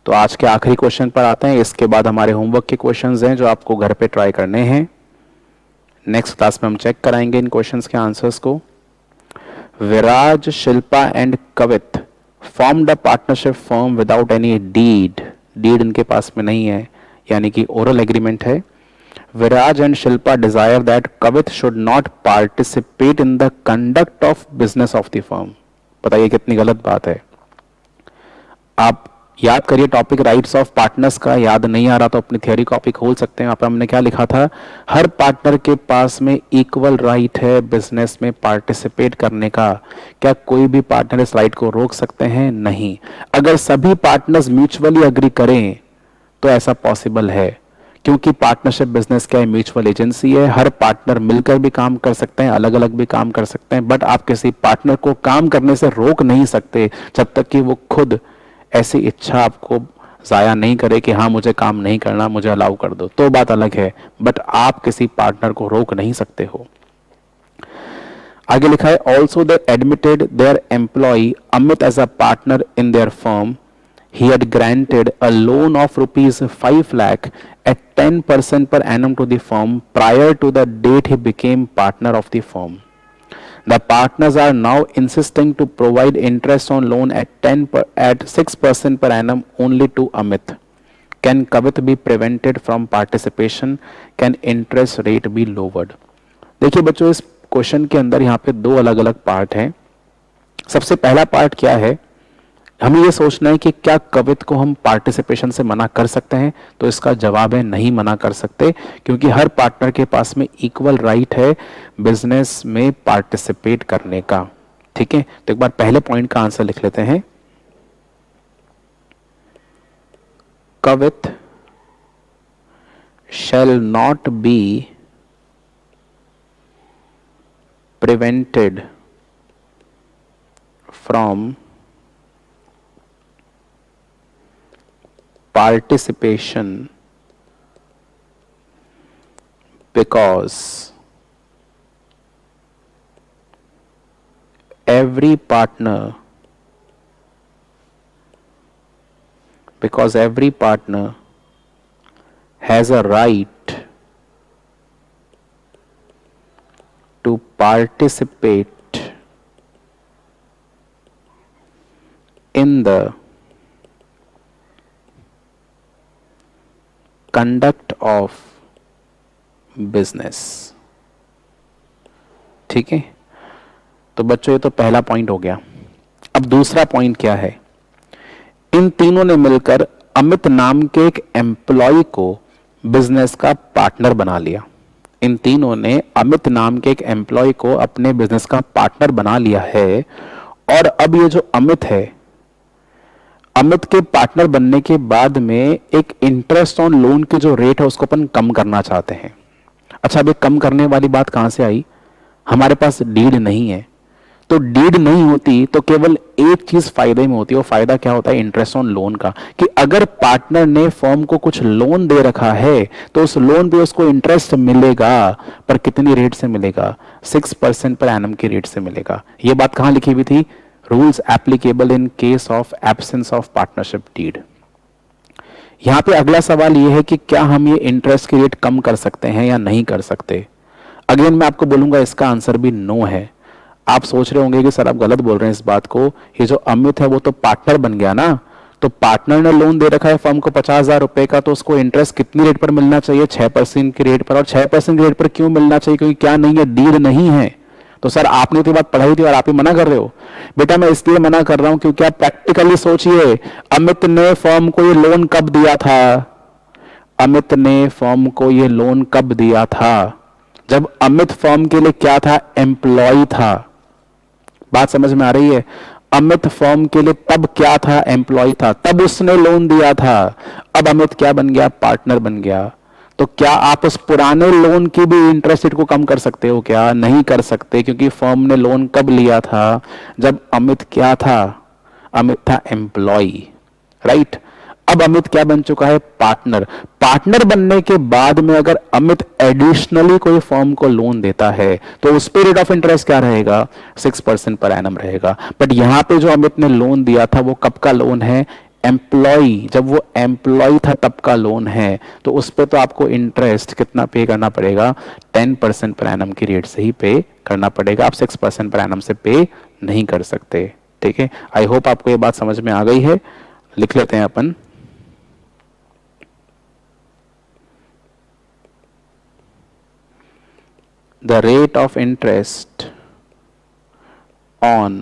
तो आज के आखिरी क्वेश्चन पर आते हैं। इसके बाद हमारे होमवर्क के क्वेश्चंस हैं जो आपको घर पे ट्राई करने हैं। नेक्स्ट क्लास में हम चेक कराएंगे इन क्वेश्चंस के आंसर्स को। Viraj, Shilpa and Kavit formed a partnership firm without any deed. Deed इनके पास में नहीं है, यानी कि ओरल एग्रीमेंट है। Viraj and Shilpa desire that Kavit should not participate in the conduct of business of the firm. बताइए कितनी गलत बात है। आप याद करिए टॉपिक राइट्स ऑफ पार्टनर्स का। याद नहीं आ रहा तो अपनी थियरी कॉपी खोल सकते हैं। यहाँ पे हमने क्या लिखा था? हर पार्टनर के पास में इक्वल राइट है बिजनेस में पार्टिसिपेट करने का। क्या कोई भी पार्टनर इस राइट को रोक सकते हैं? नहीं। अगर सभी पार्टनर्स म्यूचुअली अग्री करें तो ऐसा पॉसिबल है, क्योंकि पार्टनरशिप बिजनेस क्या है? म्यूचुअल एजेंसी है। हर पार्टनर मिलकर भी काम कर सकते हैं, अलग अलग भी काम कर सकते हैं, बट आप किसी पार्टनर को काम करने से रोक नहीं सकते जब तक कि वो खुद ऐसी इच्छा आपको जाया नहीं करे कि हाँ मुझे काम नहीं करना, मुझे अलाउ कर दो, तो बात अलग है। बट आप किसी पार्टनर को रोक नहीं सकते हो। आगे लिखा है, also they admitted their employ Amit as a partner in their firm. He had granted a loan of rupees 5 lakh at 10% per annum to the firm prior to the date he became partner of the firm. The partners are now insisting to provide interest on loan at 6% per annum only to Amit. Can Kavit be prevented from participation? Can interest rate be lowered? देखिए बच्चों, इस क्वेश्चन के अंदर यहाँ पे दो अलग अलग पार्ट हैं। सबसे पहला पार्ट क्या है? हमें ये सोचना है कि क्या कवित को हम पार्टिसिपेशन से मना कर सकते हैं? तो इसका जवाब है नहीं, मना कर सकते, क्योंकि हर पार्टनर के पास में इक्वल राइट है बिजनेस में पार्टिसिपेट करने का। ठीक है, तो एक बार पहले पॉइंट का आंसर लिख लेते हैं। कवित shall not be prevented from participation because every partner has a right to participate in the conduct of business. ठीक है, तो बच्चों ये तो पहला पॉइंट हो गया. अब दूसरा पॉइंट क्या है? इन तीनों ने मिलकर अमित नाम के एक एम्प्लॉय को बिजनेस का पार्टनर बना लिया. इन तीनों ने अमित नाम के एक एम्प्लॉय को अपने बिजनेस का पार्टनर बना लिया है. और अब ये जो अमित है, अमित के पार्टनर बनने के बाद में एक इंटरेस्ट ऑन लोन की जो रेट है उसको अपन कम करना चाहते हैं. अच्छा, अब कम करने वाली बात कहां से आई? हमारे पास डीड नहीं है. तो डीड नहीं होती तो केवल एक चीज फायदे में होती है. वो फायदा क्या होता है? इंटरेस्ट ऑन लोन का. कि अगर पार्टनर ने फर्म को कुछ लोन दे रखा है तो उस लोन पे उसको इंटरेस्ट मिलेगा. पर कितनी रेट से मिलेगा? 6% पर एनम की रेट से मिलेगा. ये बात कहां लिखी हुई थी? Rules applicable in case of absence of partnership deed. यहां पे अगला सवाल यह है कि क्या हम ये इंटरेस्ट की रेट कम कर सकते हैं या नहीं कर सकते? अगेन मैं आपको बोलूंगा इसका आंसर भी नो है. आप सोच रहे होंगे कि सर आप गलत बोल रहे हैं इस बात को. ये जो अमित है वो तो पार्टनर बन गया ना. तो पार्टनर ने लोन दे रखा है फर्म को 50,000 रुपए का, तो उसको इंटरेस्ट कितनी रेट पर मिलना चाहिए? 6% की रेट पर. और 6% की रेट पर क्यों मिलना चाहिए? क्योंकि क्या नहीं है? डीड नहीं है. तो सर आपने तो बात पढ़ाई थी और आप ही मना कर रहे हो. बेटा मैं इसलिए मना कर रहा हूं क्योंकि आप प्रैक्टिकली सोचिए, अमित ने फर्म को ये लोन कब दिया था? अमित ने फर्म को ये लोन कब दिया था? जब अमित फर्म के लिए क्या था? एम्प्लॉय था. बात समझ में आ रही है? अमित फर्म के लिए तब क्या था? एम्प्लॉय था. तब उसने लोन दिया था. अब अमित क्या बन गया? पार्टनर बन गया. तो क्या आप उस पुराने लोन की भी इंटरेस्ट रेट को कम कर सकते हो? क्या नहीं कर सकते, क्योंकि फर्म ने लोन कब लिया था? जब अमित क्या था? अमित था एम्प्लॉय. राइट. अब अमित क्या बन चुका है? पार्टनर. पार्टनर बनने के बाद में अगर अमित एडिशनली कोई फर्म को लोन देता है तो उस पे रेट ऑफ इंटरेस्ट क्या रहेगा? 6% पर एनम रहेगा. बट यहां पे जो अमित ने लोन दिया था वो कब का लोन है? एम्प्लॉय. जब वो एम्प्लॉय था तब का लोन है. तो उस पे तो आपको इंटरेस्ट कितना पे करना पड़ेगा? 10% पर एनम की रेट से ही पे करना पड़ेगा. आप 6% पर एनम से पे नहीं कर सकते. ठीक है, आई होप आपको ये बात समझ में आ गई है. लिख लेते हैं अपन. The rate of interest on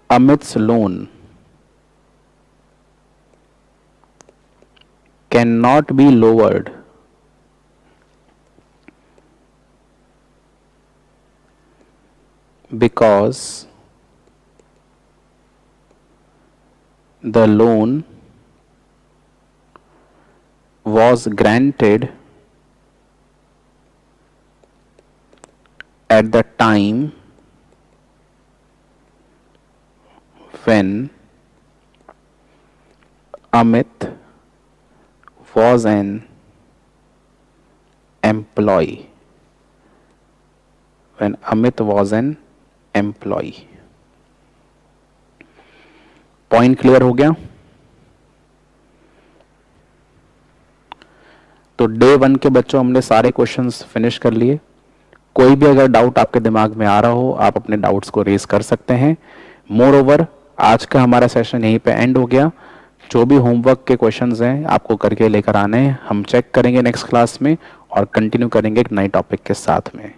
Amit's loan cannot be lowered because the loan was granted at the time when Amit was an employee. When Amit was an employee. Point clear हो गया? तो डे 1 के बच्चों हमने सारे क्वेश्चंस फिनिश कर लिए. कोई भी अगर डाउट आपके दिमाग में आ रहा हो आप अपने डाउट्स को रेज कर सकते हैं. मोर ओवर आज का हमारा सेशन यहीं पे एंड हो गया. जो भी होमवर्क के क्वेश्चंस हैं आपको करके लेकर आने हैं. हम चेक करेंगे नेक्स्ट क्लास में और कंटिन्यू करेंगे एक नए टॉपिक के साथ में.